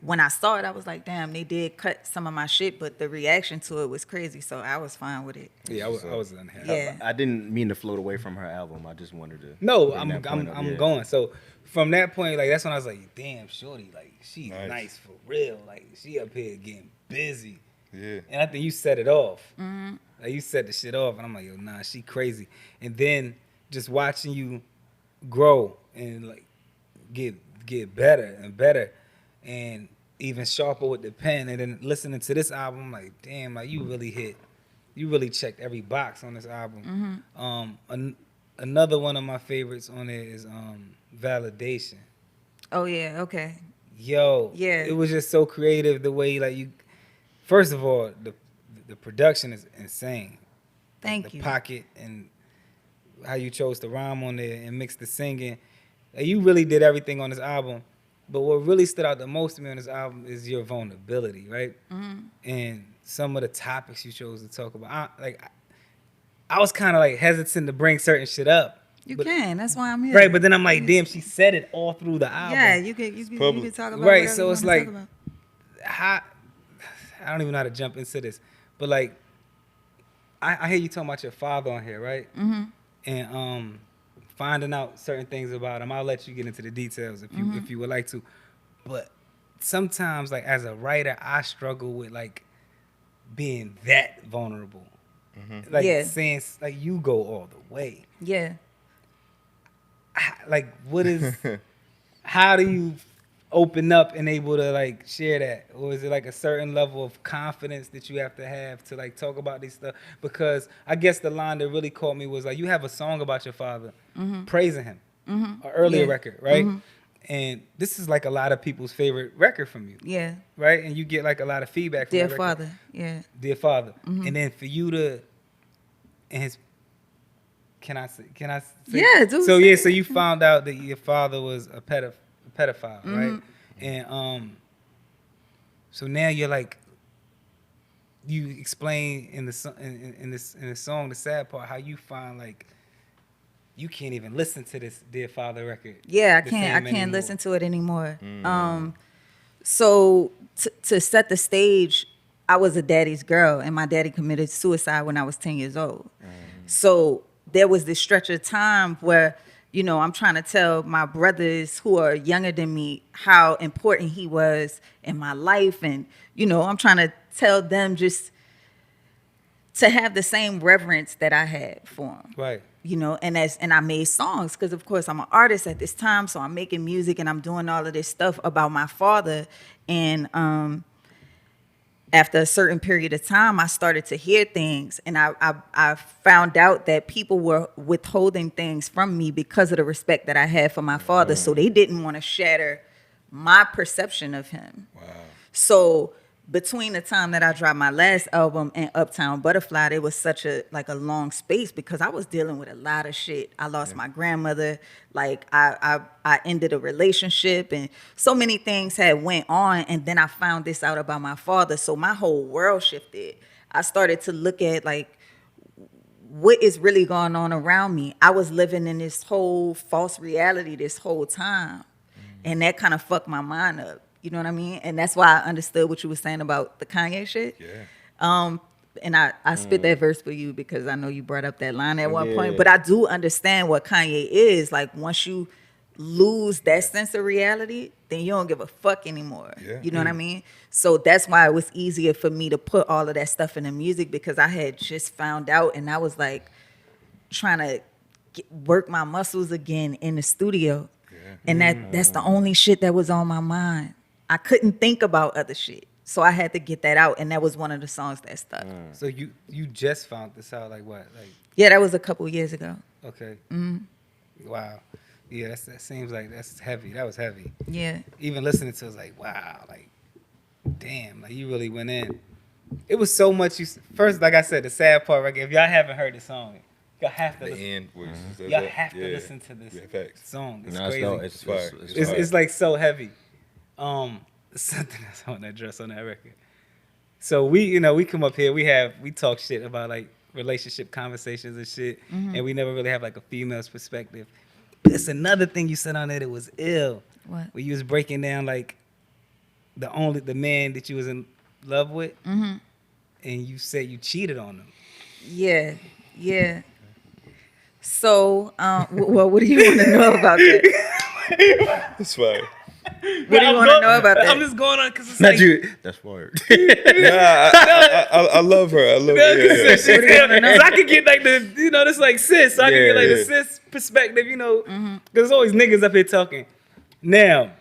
when I saw it, I was like, damn, they did cut some of my shit, but the reaction to it was crazy, so I was fine with it.
Yeah, I was unhappy.
Yeah.
I didn't mean to float away from her album. I just wanted to.
No,
bring
I'm
that point up, yeah.
going. So from that point, like that's when I was like, damn, shorty, like she's
Nice.
nice for real. Like she up here getting busy.
Yeah.
And I think you set it off. Like you set the shit off, and I'm like, yo, nah, she crazy. And then just watching you grow and like get better and better, and even sharper with the pen. And then listening to this album, I'm like, damn, like you really checked every box on this album. Another one of my favorites on it is Validation.
Oh yeah, okay.
Yo,
Yeah.
it was just so creative the way like you. First of all, the production is insane.
Thank
The
you.
pocket and how you chose to rhyme on there and mix the singing. Like, you really did everything on this album. But what really stood out the most to me on this album is your vulnerability, right? And some of the topics you chose to talk about. I was kind of like hesitant to bring certain shit up.
You
but-
can. That's why I'm here.
Right, but then I'm like, damn, she said it all through the album.
yeah, you can
public.
talk about
Right,
whatever
so
you
it's
wanna
like-
talk about.
how I don't even know how to jump into this, but like I hear you talking about your father on here, right? And finding out certain things about him. I'll let you get into the details if you would like to. But sometimes, like as a writer, I struggle with like being that vulnerable, like
Yeah.
saying like you go all the way.
Yeah.
Like what is? How do you open up and able to like share that, or is it like a certain level of confidence that you have to like talk about these stuff? Because I guess the line that really caught me was like, you have a song about your father praising him, an earlier
Yeah.
record, right? And this is like a lot of people's favorite record from you,
Yeah.
right? And you get like a lot of feedback from
Dear
that record.
father. Yeah.
Dear father, and then for you to and his. Can I say?
Yeah, do
So
say
yeah,
it.
so you found out that your father was a pedophile, right? And so now you're like, you explain in the song, the sad part, how you find like you can't even listen to this Dear Father record.
Yeah, I
the
can't.
same
I can't
anymore.
listen to it anymore. So to set the stage, I was a daddy's girl, and my daddy committed suicide when I was 10 years old. So there was this stretch of time where, you know, I'm trying to tell my brothers who are younger than me how important he was in my life, and you know, I'm trying to tell them just to have the same reverence that I had for him.
Right.
You know, and I made songs because of course I'm an artist at this time, so I'm making music and I'm doing all of this stuff about my father, and after a certain period of time, I started to hear things, and I found out that people were withholding things from me because of the respect that I had for my father. So they didn't want to shatter my perception of him. Wow. So between the time that I dropped my last album and Uptown Butterfly, there was such a long space because I was dealing with a lot of shit. I lost my grandmother. Like I ended a relationship, and so many things had went on. And then I found this out about my father. So my whole world shifted. I started to look at like what is really going on around me. I was living in this whole false reality this whole time. And that kind of fucked my mind up. You know what I mean? And that's why I understood what you were saying about the Kanye shit. Yeah. And I spit that verse for you because I know you brought up that line at one point. But I do understand what Kanye is. Like, once you lose that sense of reality, then you don't give a fuck anymore. Yeah. You know what I mean? So that's why it was easier for me to put all of that stuff in the music, because I had just found out, and I was like trying to work my muscles again in the studio. Yeah. And that's the only shit that was on my mind. I couldn't think about other shit. So I had to get that out, and that was one of the songs that stuck.
So you just found this out, like what? Like,
yeah, that was a couple years ago.
Okay. Wow. Yeah, that seems like that's heavy. That was heavy.
Yeah.
Even listening to it was like, wow, like, damn, like you really went in. It was so much. First, like I said, the sad part right here, if y'all haven't heard the song, y'all have to listen. Y'all have to listen to this song. It's crazy. It's like so heavy. Something that's on that dress on that record. So we come up here, we talk shit about like relationship conversations and shit, and we never really have like a female's perspective. But it's another thing you said on there that was ill.
What?
Where you was breaking down like the man that you was in love with, and you said you cheated on him.
Yeah. So, well, what do you want to know about that?
It's fine.
What do you want to know about that?
I'm just going on because it's
Not
like,
you. That's word.
I love her. I love her.
So I could get like this like sis. So I can get like the sis perspective, because there's always niggas up here talking. Now,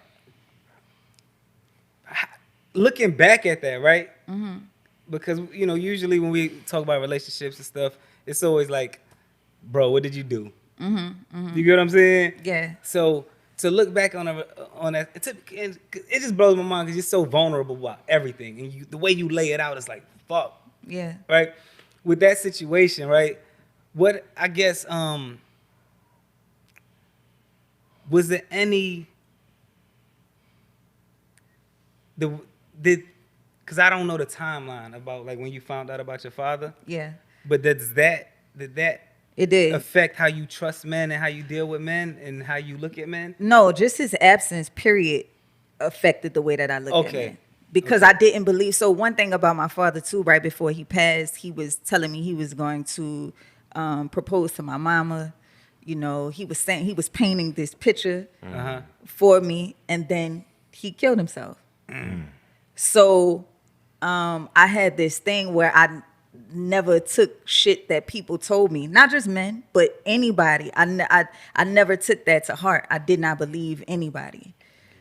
looking back at that, right? Because usually when we talk about relationships and stuff, it's always like, bro, what did you do? You get what I'm saying?
Yeah.
So to look back on that, it just blows my mind because you're so vulnerable about everything, and the way you lay it out is like, fuck.
Yeah.
Right. With that situation, right? What I guess was there any because I don't know the timeline about like when you found out about your father.
Yeah.
But did that
It did
affect how you trust men and how you deal with men and how you look at men?
No, just his absence, period, affected the way that I look at men. Because I didn't believe. So one thing about my father too, right before he passed, he was telling me he was going to propose to my mama. He was saying he was painting this picture for me, and then he killed himself. So I had this thing where I never took shit that people told me, not just men, but anybody. I never took that to heart. I did not believe anybody.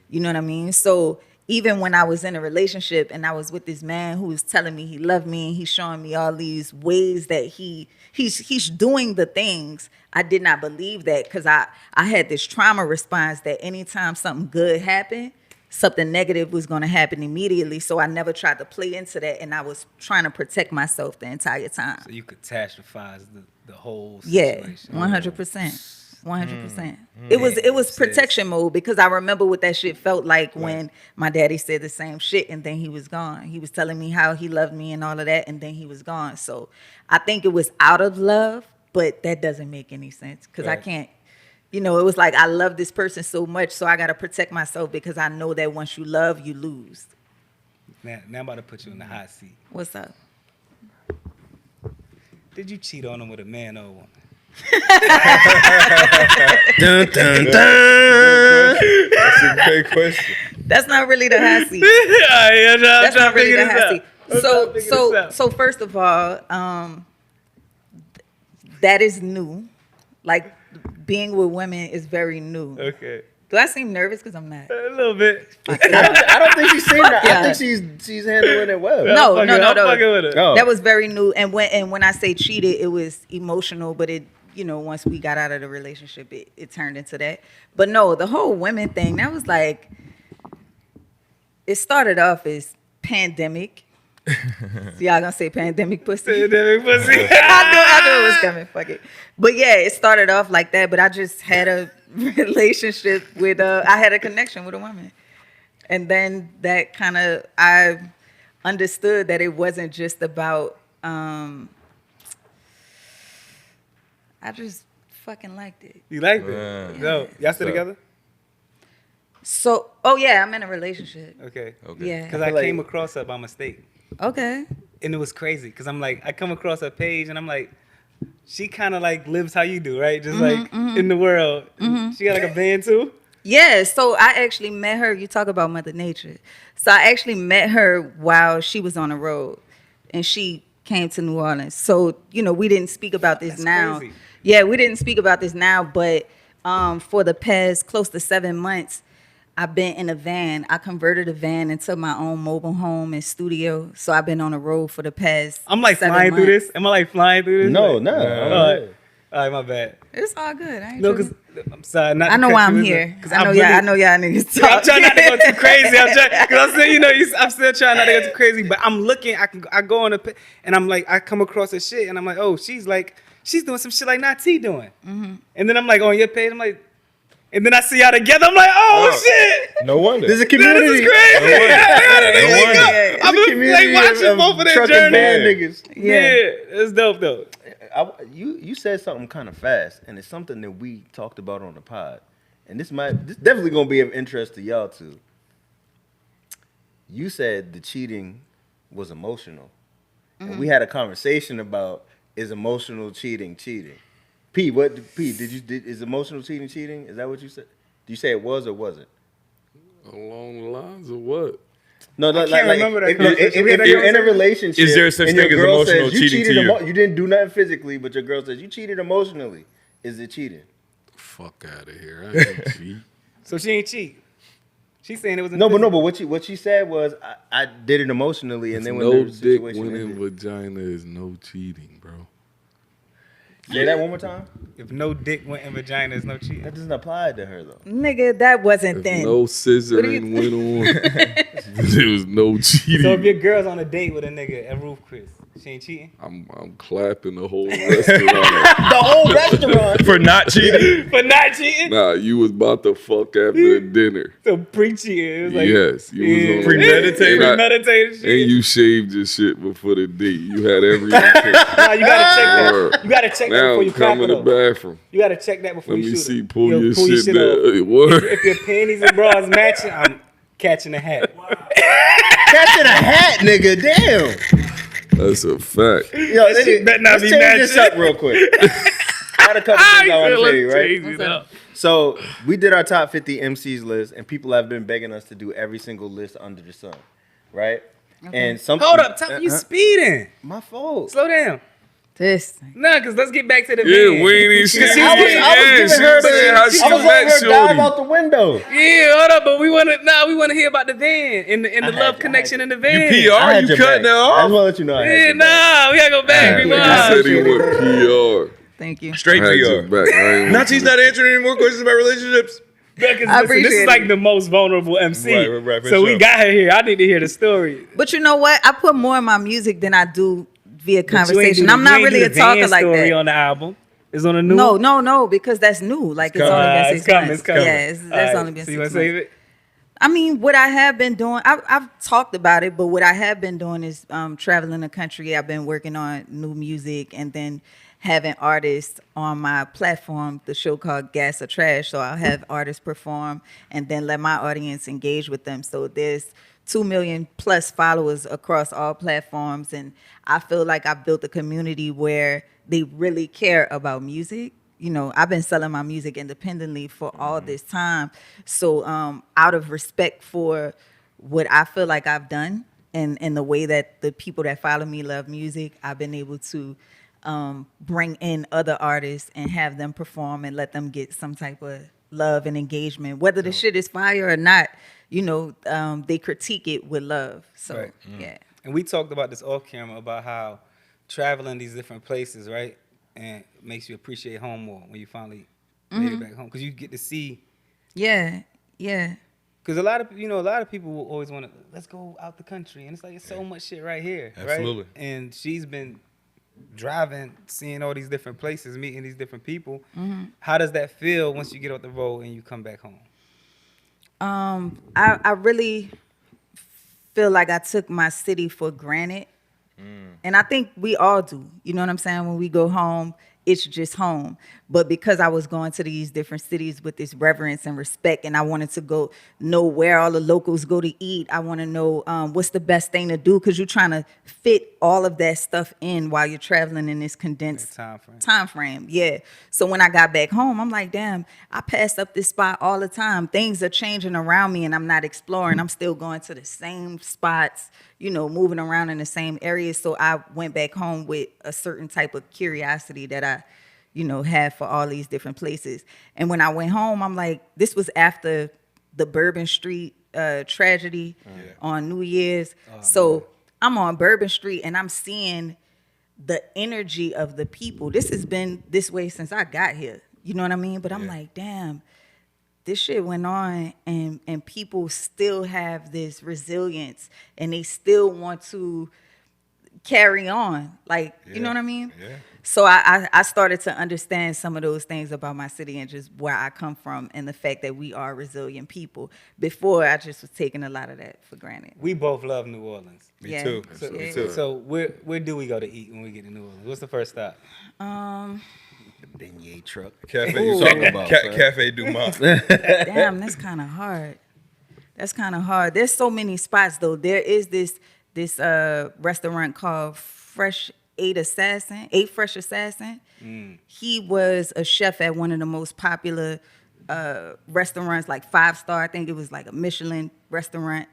You know what I mean? So even when I was in a relationship and I was with this man who was telling me he loved me and he's showing me all these ways that he's doing the things, I did not believe that, because I had this trauma response that anytime something good happened, something negative was going to happen immediately. So I never tried to play into that, and I was trying to protect myself the entire time.
So you catastrophize the whole situation.
Yeah, 100%. 100%. It was protection mode, because I remember what that shit felt like when my daddy said the same shit and then he was gone. He was telling me how he loved me and all of that, and then he was gone. So I think it was out of love, but that doesn't make any sense, because I can't. It was like, I love this person so much, so I got to protect myself, because I know that once you love, you lose.
Now I'm about to put you in the hot seat.
What's up?
Did you cheat on him with a man or a woman?
Dun, dun, dun.
That's a great question.
That's not really the hot seat. That's not really the hot seat. So first of all, that is new. Like, being with women is very new.
Okay.
Do I seem nervous? Because I'm not.
A little bit.
I don't think she's seen that.
Yeah.
I think she's handling it well.
No,
I'm fucking with it.
Oh.
That was very new. And when I say cheated, it was emotional, but it, once we got out of the relationship, it turned into that. But no, the whole women thing, that was like, it started off as pandemic. So y'all gonna say pandemic pussy?
Pandemic pussy.
I knew it was coming. Fuck it. But yeah, it started off like that. But I just had a relationship with I had a connection with a woman, and then that kind of I understood that it wasn't just about. I just fucking liked it.
You liked it? No, y'all still together?
So, oh yeah, I'm in a relationship.
Okay.
Yeah.
Because I came across her by mistake.
Okay.
And it was crazy because I'm like, I come across her page and I'm like, she kind of like lives how you do, right? Just like in the world. She got like a band too?
Yeah, so I actually met her. You talk about Mother Nature. So I actually met her while she was on the road, and she came to New Orleans. So, we didn't speak about this
That's
now.
crazy.
Yeah, we didn't speak about this now, but for the past close to 7 months, I've been in a van. I converted a van into my own mobile home and studio. So I've been on the road for the past
I'm like
7
flying through
months.
this. Am I like flying through this?
No,
Like,
no.
All right, my bad.
It's all good. I ain't
No,
tripping.
because I'm sorry. Not
I
to
know
cut
why
you,
I'm
listen,
here.
'cause
I know
really-
y'all niggas talk.
I'm trying not to go too crazy. I'm still, I'm still trying not to go too crazy. But I'm looking. I go on and I'm like, I come across her shit, and I'm like, oh, she's doing some shit like Nati doing. And then I'm like, on your page, I'm like, and then I see y'all together. I'm like, oh shit.
No wonder.
There's a
This
community.
is crazy.
No wonder.
I've been like watching both of their
truck and van
journeys.
niggas.
Yeah, it's dope though.
You said something kind of fast, and it's something that we talked about on the pod, and this definitely gonna be of interest to y'all too. You said the cheating was emotional, and we had a conversation about is emotional cheating cheating. P, is emotional cheating cheating? Is that what you said? Did you say it was or wasn't?
Along the lines of what?
No,
I can't remember that conversation.
If you're in a relationship,
Is there such
and your
thing as
girl
emotional
says you
cheating to
cheated
you?
you didn't do nothing physically, but your girl says you cheated emotionally. Is it cheating?
Fuck out of here. I ain't cheat.
So she ain't cheat. She's saying it was
No, but what she said was I did it emotionally, and then when
No
the
dick
situation
went in
ended.
vagina is no cheating, bro.
Say that one more time.
if no dick went in vagina, it's no cheating.
That doesn't apply to her though.
Nigga, that wasn't
If
then.
no scissoring went on, there was no cheating.
So if your girl's on a date with a nigga at Roof Chris, she ain't cheating?
I'm clapping the whole restaurant.
The whole restaurant.
For not cheating?
For not cheating?
Nah, you was about to fuck after the dinner.
So pre-cheating. It was like,
Yes, you was on
Premeditated.
And
premeditated shit.
And you shaved your shit before the date. You had every intent.
Nah, you gotta check that.
Word.
You gotta check that
Now
before you clap
come
it
in the
though.
bathroom.
You gotta check that before
Let
you
me
shoot
see.
it.
Pull
Yo,
your
pull
shit
off.
down. Word.
If your panties and bras matching, I'm catching a hat.
Catching a hat, nigga. Damn.
That's a fact.
Yo,
shit better not
let's
be
change this
matching.
up real quick. I had a couple things I want to tell you, right?
Crazy, though.
So we did our top 50 MCs list, and people have been begging us to do every single list under the sun, right? And some
Hold up, you speeding.
My fault.
Slow down.
This thing.
Nah, cause let's get back to the
Yeah,
van.
we ain't even shit.
she
I was giving her
saying how she
I was
met
letting her dive
Shorty.
out the window.
Yeah, hold up, but we wanna hear about the van and the
had
love
you,
connection
I
in the
You
van.
I
PR,
had
you
your
cutting
back.
it
I
off?
just want to let you know I had
Yeah,
your back.
nah, we gotta go back.
Yeah.
He
Rewind.
said he went PR.
Thank you.
Straight
I had your
PR.
back. I ain't
Nati's not answering any more questions about relationships.
Because
I
listen, this
appreciate
is like
it.
the most vulnerable MC.
Right, for
so we
sure.
got her here. I need to hear the story.
But you know what? I put more in my music than I do via
But you ain't
conversation.
do
I'm
the-
not
you ain't
really
do
a
the
talker
van
like
story
that.
on the album. It's on a new
No, because that's new. Like it's
coming.
only been 6
It's coming,
months.
it's coming.
Yeah, that's
All right,
only been
so
6
you want
months.
to save it?
I mean, what I have been doing, I've talked about it, but what I have been doing is traveling the country. I've been working on new music and then having artists on my platform, the show called Gas or Trash. So I'll have artists perform and then let my audience engage with them. So there's 2 million plus followers across all platforms. And I feel like I've built a community where they really care about music. You know, I've been selling my music independently for all this time. So out of respect for what I feel like I've done and the way that the people that follow me love music, I've been able to bring in other artists and have them perform and let them get some type of love and engagement. Whether the shit is fire or not, you know, they critique it with love. So,
Right.
yeah.
And we talked about this off camera about how traveling these different places, right, and makes you appreciate home more when you finally made it back home, because you get to see.
Yeah. Yeah.
Because a lot of people will always want to, let's go out the country, and it's like, it's so much shit right here,
Absolutely.
right? And she's been driving, seeing all these different places, meeting these different people. How does that feel once you get off the road and you come back home?
I really feel like I took my city for granted. And I think we all do. You know what I'm saying? When we go home, it's just home. But because I was going to these different cities with this reverence and respect, and I wanted to go know where all the locals go to eat, I want to know what's the best thing to do, because you're trying to fit all of that stuff in while you're traveling in this condensed time frame. Yeah. So when I got back home, I'm like, damn, I passed up this spot all the time. Things are changing around me and I'm not exploring. I'm still going to the same spots, you know, moving around in the same areas. So I went back home with a certain type of curiosity that I, you know, have for all these different places. And when I went home, I'm like, this was after the Bourbon Street tragedy on New Year's. So I'm on Bourbon Street and I'm seeing the energy of the people. This has been this way since I got here. You know what I mean? But I'm like, damn, this shit went on and people still have this resilience and they still want to carry on. Like, you know what I mean?
Yeah.
So I started to understand some of those things about my city and just where I come from and the fact that we are resilient people. Before, I just was taking a lot of that for granted.
We both love New Orleans.
Me too.
So,
Me too.
so where do we go to eat when we get to New Orleans? What's the first stop?
The beignet truck.
Cafe,
you talking about, son?
Cafe Du Monde.
Damn, that's kind of hard. That's kind of hard. There's so many spots though. There is this restaurant called Eight Fresh Assassin. He was a chef at one of the most popular restaurants, like 5-star. I think it was like a Michelin restaurant.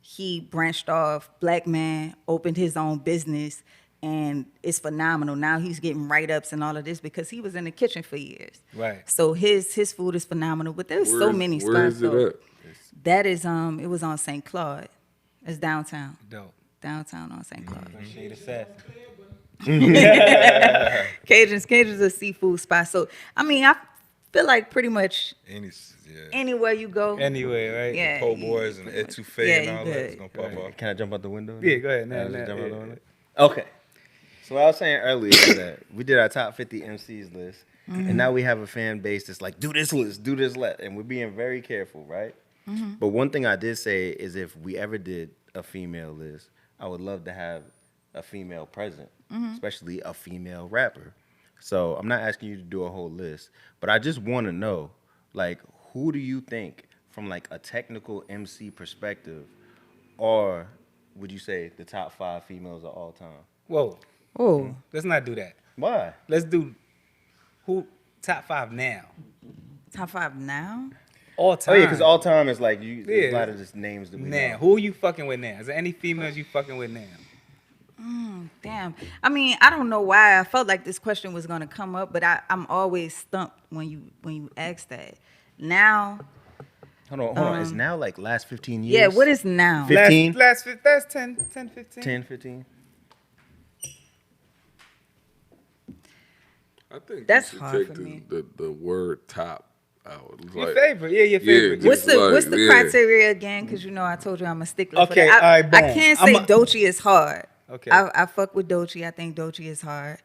He branched off, black man, opened his own business, and it's phenomenal. Now he's getting write-ups and all of this because he was in the kitchen for years.
Right.
So his food is phenomenal. But there's so many spots.
Where is it
though.
at?
That is it was on St. Claude. It's downtown.
Dope.
Downtown on St. Claude.
Shade Assassin.
Cajun's a seafood spot. So I mean, I feel like pretty much anywhere you go.
Anyway, right?
Yeah.
Po' Boys and Etouffee and all that is gonna pop up.
Can I jump out the window?
Yeah, go ahead.
Can I
Nah,
just jump out the
yeah.
window? Okay. So what I was saying earlier is that we did our top 50 MCs list, and now we have a fan base that's like, do this list, do this list, and we're being very careful, right? But one thing I did say is if we ever did a female list, I would love to have a female present, especially a female rapper. So I'm not asking you to do a whole list, but I just want to know, like, who do you think from like a technical MC perspective, or would you say the top 5 females of all time?
Whoa.
Oh,
Let's not do that.
Why?
Let's do top 5 now.
top 5 now?
All time.
Oh yeah, because all time is like you. There's a
Yeah.
lot of just names that we
Now.
know.
Who are you fucking with now? Is there any females you fucking with now?
Damn. I mean, I don't know why I felt like this question was gonna come up, but I'm always stumped when you ask that. Now,
Hold on. It's now like last 15 years.
yeah, what is now?
15?
That's 10, 15.
10, 15?
I think
That's
you should
hard
take
for me.
the word top out.
Your favorite. Yeah, your favorite.
just
What's the
yeah.
criteria again? Because you know I told you I'm a stickler. for
Okay,
that.
all right,
I
boom.
can't say Doechii is hard.
Okay.
I fuck with Doechii. I think Doechii is hard.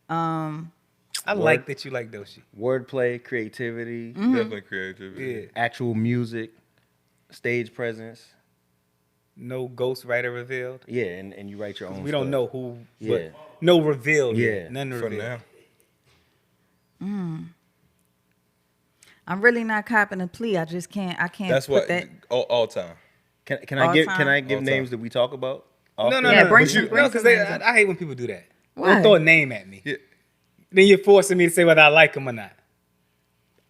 I like that you like Doechii.
Wordplay, creativity,
Definitely creativity.
Yeah.
actual music, stage presence.
No ghostwriter revealed.
Yeah, and you write your own
We don't
stuff.
know who.
Yeah.
But no revealed.
Yeah.
Yet. None
For
revealed.
now.
I'm really not copping a plea. I just can't. I can't
That's
put
what
that.
all time.
Can
All
I give
time?
names that we talk about?
No,
often?
Yeah, bring
But
some-
you-
bring
no,
some
because
names up.
I hate when people do that.
Why?
Don't throw a name at me.
Yeah.
Then you're forcing me to say whether I like them or not.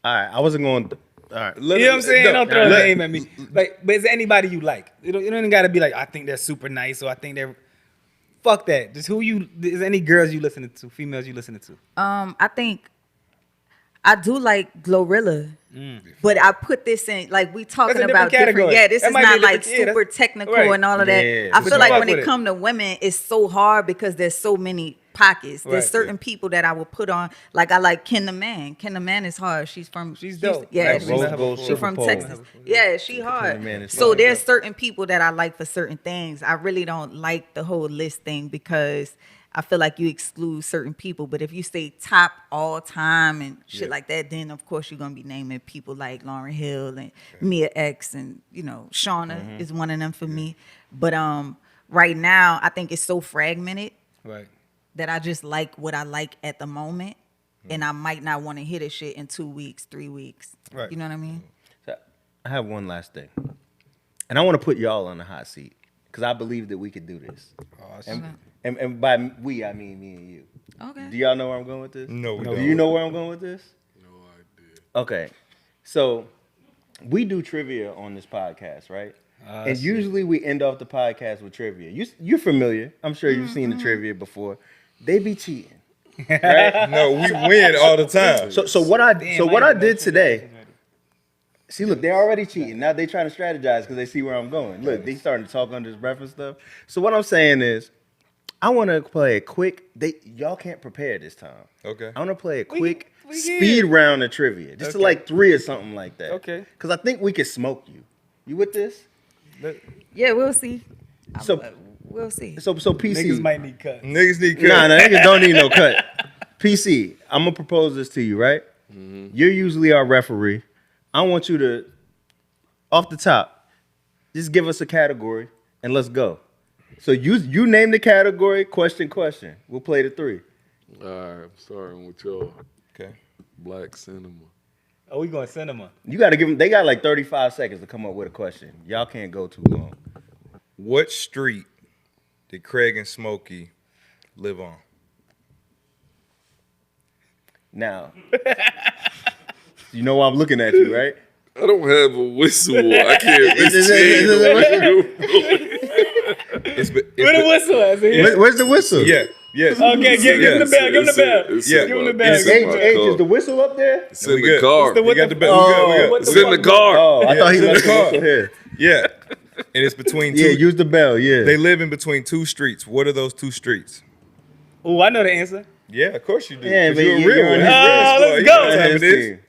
All right, I wasn't going. All right,
You know what I'm saying?
No,
Don't throw a
let-
name at me. Like, but is there anybody you like? You don't even gotta be like, I think they're super nice, or I think they're. Fuck that. Just who you? Is there any girls you listening to? Females you listening to?
I think I do like Glorilla. But I put this in, like, we talking
That's a
about
different
different.
category.
Yeah, this
That
is
might be
not
a
like
different- yeah,
super
that's-
technical
right.
and all of that.
Yeah,
I
but
feel
you
like
fuck
when
with
it
it.
come to women, it's so hard because there's so many pockets. There's
Right.
certain people that I would put on. Like I like Ken the Man. Ken the Man is hard. She's from.
She's dope.
Yeah,
Actually,
Rose
I have
gold
a
she
silver
from
pole.
Texas. Yeah, she hard.
Man is
So
fire.
there's certain people that I like for certain things. I really don't like the whole list thing because I feel like you exclude certain people. But if you say top all time and shit like that, then of course you're gonna be naming people like Lauryn Hill and Mia X and Shauna is one of them for me. But right now I think it's so fragmented
Right.
that I just like what I like at the moment. And I might not want to hit a shit in 2 weeks, 3 weeks.
Right.
You know what I mean?
So, I have one last thing, and I want to put y'all on the hot seat because I believe that we could do this. And by we, I mean me and you.
Okay.
Do y'all know where I'm going with this?
No, we
Do
don't.
you know where I'm going with this?
No idea.
Okay, so we do trivia on this podcast, right? And
shit.
usually we end off the podcast with trivia. You're familiar. I'm sure you've seen the trivia before. They be cheating. Right?
No, we win all the time.
So what I
I
did today. See, look, they're already cheating. Now they trying to strategize because they see where I'm going. Look, they starting to talk under his breath and stuff. So what I'm saying is, I want to play a quick. Y'all can't prepare this time.
Okay.
I want to play a quick
we
speed
can.
round of trivia, just to like 3 or something like that.
Okay.
Because I think we could smoke you. You with this?
Yeah, we'll see.
So
We'll see.
so PC.
Niggas might need cuts.
Niggas need cut.
Nah, niggas don't need no cut. PC, I'm gonna propose this to you, right? You're usually our referee. I want you to, off the top, just give us a category and let's go. So you name the category, question. We'll play the 3.
All right, I'm starting with y'all.
Okay.
Black cinema.
Oh, we going cinema.
You gotta give them. They got like 35 seconds to come up with a question. Y'all can't go too long.
What street did Craig and Smokey live on?
Now, you know why I'm looking at you, right?
I don't have a whistle. I can't.
It's
Where the whistle at?
Where's the whistle?
Yeah. Yes.
Okay, give him the bell. Give him the bell.
Yeah.
Give him the bell.
It's
Give
in
him
my
the
Hey,
bell.
is
car.
the whistle up there?
It's in
We
the
good.
car.
What's the-
We got the bell. We good. We good.
It's in the car.
Oh, I thought he
It's in
left
the
the
car.
whistle here.
Yeah. And it's between two.
Yeah, use the bell. Yeah.
They live in between 2 streets. What are those 2 streets?
Oh, I know the answer.
Yeah, of course you do.
Yeah,
'Cause
but
you're a
you're
real
on
one.
his
You're
Oh,
real.
let's
You
go.
know what time it is.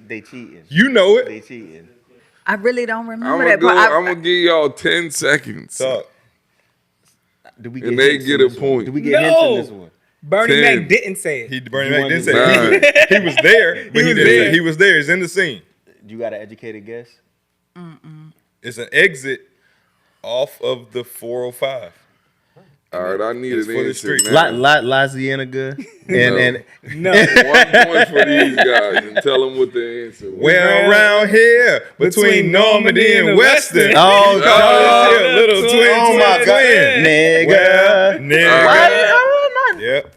They cheating.
You know it.
They cheating.
I really don't
I'm
remember
gonna
that
go.
part.
I'm gonna give y'all 10 seconds,
Talk.
Do we
and they
hints
get
in
a
this one?
point.
Do we get hints in this one?
Bernie
10.
Mac didn't say it.
Bernie
You
Mac
wanted
didn't say
to-
it. He was there, but he
was
didn't
there.
say he was there. He's in the scene.
You got an educated guess?
It's an exit off of the 405.
All right, I need
It's
an
for the
answer
street.
now.
Louisiana good?
No.
And
No.
1 point for these guys, and tell them what the answer was.
Well, around here, between Normandy and Weston.
oh,
Oh,
God.
little twin,
Oh my
twin,
God.
twin.
Nigga.
Well, nigga.
Why-
Yep.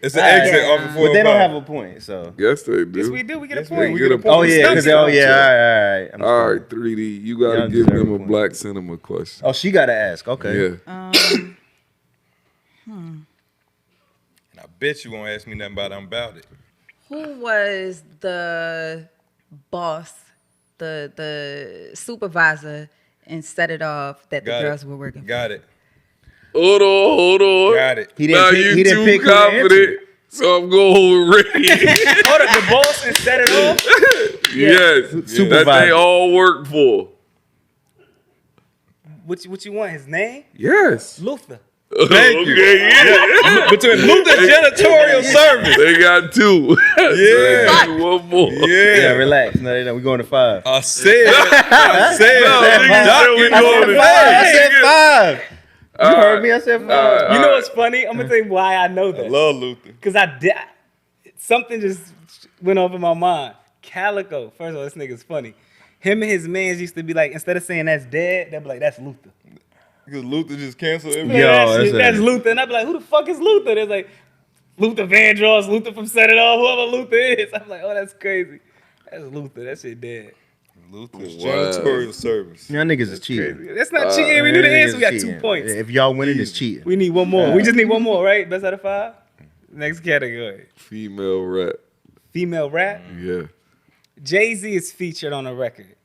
It's an exit off of 405.
But they don't have a point, so.
Yes, they do.
Yes, we do. We get a
Yes,
point.
we
get a
point.
Oh, yeah. Because,
Stumpy.
all right. I'm
All
sorry.
right, 3D, you got to
Y'all
give
deserve
them
a
a
point.
black cinema question.
Oh, she got to ask. Okay.
Yeah.
And I bet you won't ask me nothing about it.
Who was the boss, the supervisor, and set it off that
Got
the
it.
girls were working for?
Got it.
Hold on.
Got it.
He didn't
Now
pick,
you
he didn't
too
pick who to
confident,
answer.
so I'm going with Ray.
Hold up, the boss and set it off.
Yes,
Supervisor.
that they all work for.
What you want? His name?
Yes.
Luther.
Thank you.
Okay, yeah.
Between Luther Janitorial Service.
They got 2.
Yeah.
One more.
Yeah,
Yeah.
relax. No, we're going to 5.
I said. I said.
No,
that.
nigga said we
Doc,
going to
I said 5. You
All
heard
right.
me? I said 5.
You know what's funny? I'm gonna tell you why I know
I
that.
love Luther.
Cause I did something just went off in my mind. Calico. First of all, this nigga's funny. Him and his mans used to be like, instead of saying that's dead, they'd be like, that's Luther.
Because Luther just canceled everything.
Yo,
That's Luther. And I'd be like, who the fuck is Luther? There's like Luther Vandross, Luther from Set It Off, whoever Luther is. I'm like, oh, that's crazy. That's Luther. That shit dead.
Luther's
Wow.
Janitorial Service.
Y'all niggas is cheating.
That's not cheating. We knew the
Y'all
answer. We got
niggas
2
cheating.
points.
If y'all winning, it's cheating.
We need one more. We just need one more, right? Best out of 5? Next category.
Female rap.
Female rap.
Yeah.
Jay-Z is featured on a record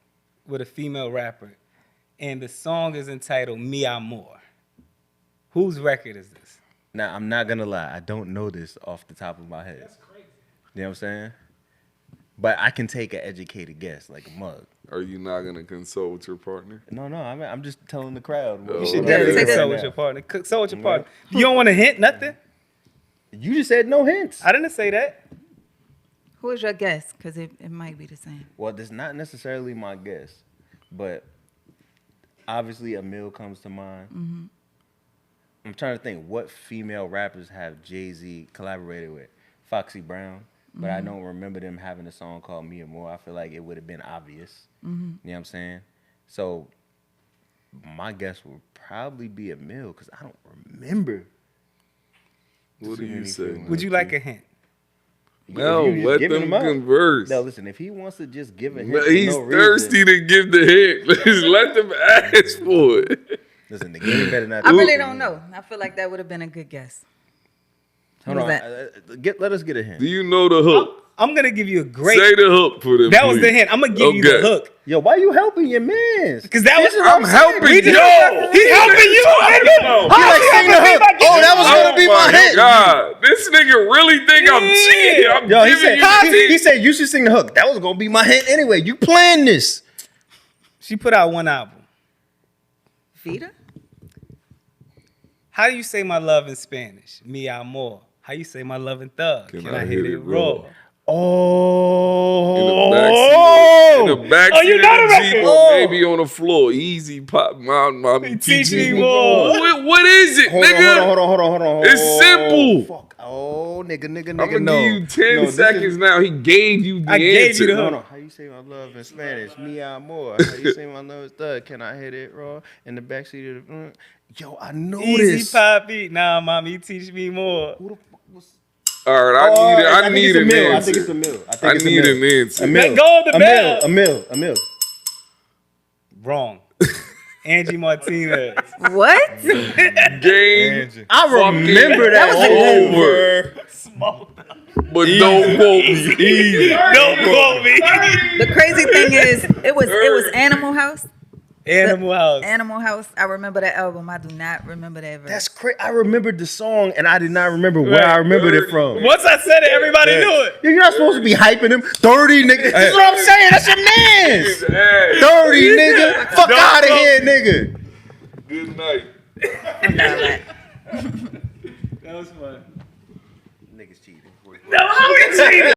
with a female rapper, and the song is entitled "Mi Amor." Whose record is this?
Now, I'm not gonna lie, I don't know this off the top of my head. That's crazy. You know what I'm saying? But I can take an educated guess, like a mug.
Are you not gonna consult with your partner?
No, I'm just telling the crowd.
You
You should
Yeah,
definitely
take
consult
that.
with your partner. Consult with your partner. You don't want to hint nothing?
You just said no hints.
I didn't say that.
Who is your guess? Because it might be the same.
Well, that's not necessarily my guess, but obviously Emil comes to mind.
Mm-hmm.
I'm trying to think what female rappers have Jay-Z collaborated with. Foxy Brown, but I don't remember them having a song called Me and More. I feel like it would have been obvious. You know what I'm saying? So my guess would probably be Emil because I don't remember.
What do you say?
Would you like a hint?
No,
If you just
let
giving
them
out-
converse.
No, listen, if he wants to just give a hint,
No,
for
he's
no reason-
thirsty to give the hint. Just let them ask for it.
Listen, the game better not.
I really don't know. I feel like that would have been a good guess.
Hold
Who's
on,
that?
let us get a hint.
Do you know the hook?
I'm gonna give you a great.
Say the hook for them.
That was the
please.
hint. I'm gonna give you the
Okay.
hook
Yo, why you helping your mans?
because that was.
I'm helping
We just-
yo.
He helping you, nigga.
Yo.
How
like
you
sing the
helping me
hook.
by giving
Oh, that
you
was
the
gonna
hook?
be my hint.
God, this nigga really think I'm cheating. I'm
Yo, he
giving
said,
you the
he said you should sing the hook. That was gonna be my hint anyway. You planned this.
She put out one album.
Vita?
How do you say my love in Spanish? Mi amor. How you say my love in Thug? Can I hit it raw?
Oh,
In the backseat
Oh, you
of
know
the
the
Jeep
record.
or maybe on the floor. Easy pop, mommy,
Teach me more.
What is it,
Hold
nigga?
on.
It's simple.
Fuck. Oh, nigga,
I'm
nigga,
gonna
no.
give you 10
No, this
seconds
is-
now. He gave you the
I gave
answer.
you the
No,
hook.
no. How you say my love in Spanish? Mi amor. How you say my love is thug? Can I hit it raw in the backseat of the? Yo, I know
Easy
this.
poppy. Nah, mommy, teach me more.
Who the fuck was?
All right, I need
it's
an
Emil.
answer.
I think it's Emil.
I need an answer.
Emil.
Let go of the bell.
Emil.
Wrong. Angie Martinez.
What?
Game
Angie.
I remember that.
was
over. But don't quote me.
Don't quote me.
The crazy thing is, it was Animal House.
Animal House.
Animal House. I remember that album. I do not remember that verse.
That's crazy. I remembered the song, and I did not remember where I remembered it from.
Once I said it, everybody knew it.
You're not supposed to be hyping him. 30 nigga. That's what I'm saying. That's your man's. 30 nigga. Fuck
Don't
out of
quote
here, nigga.
Good night.
That was fun.
Niggas cheating.
No, how we cheating?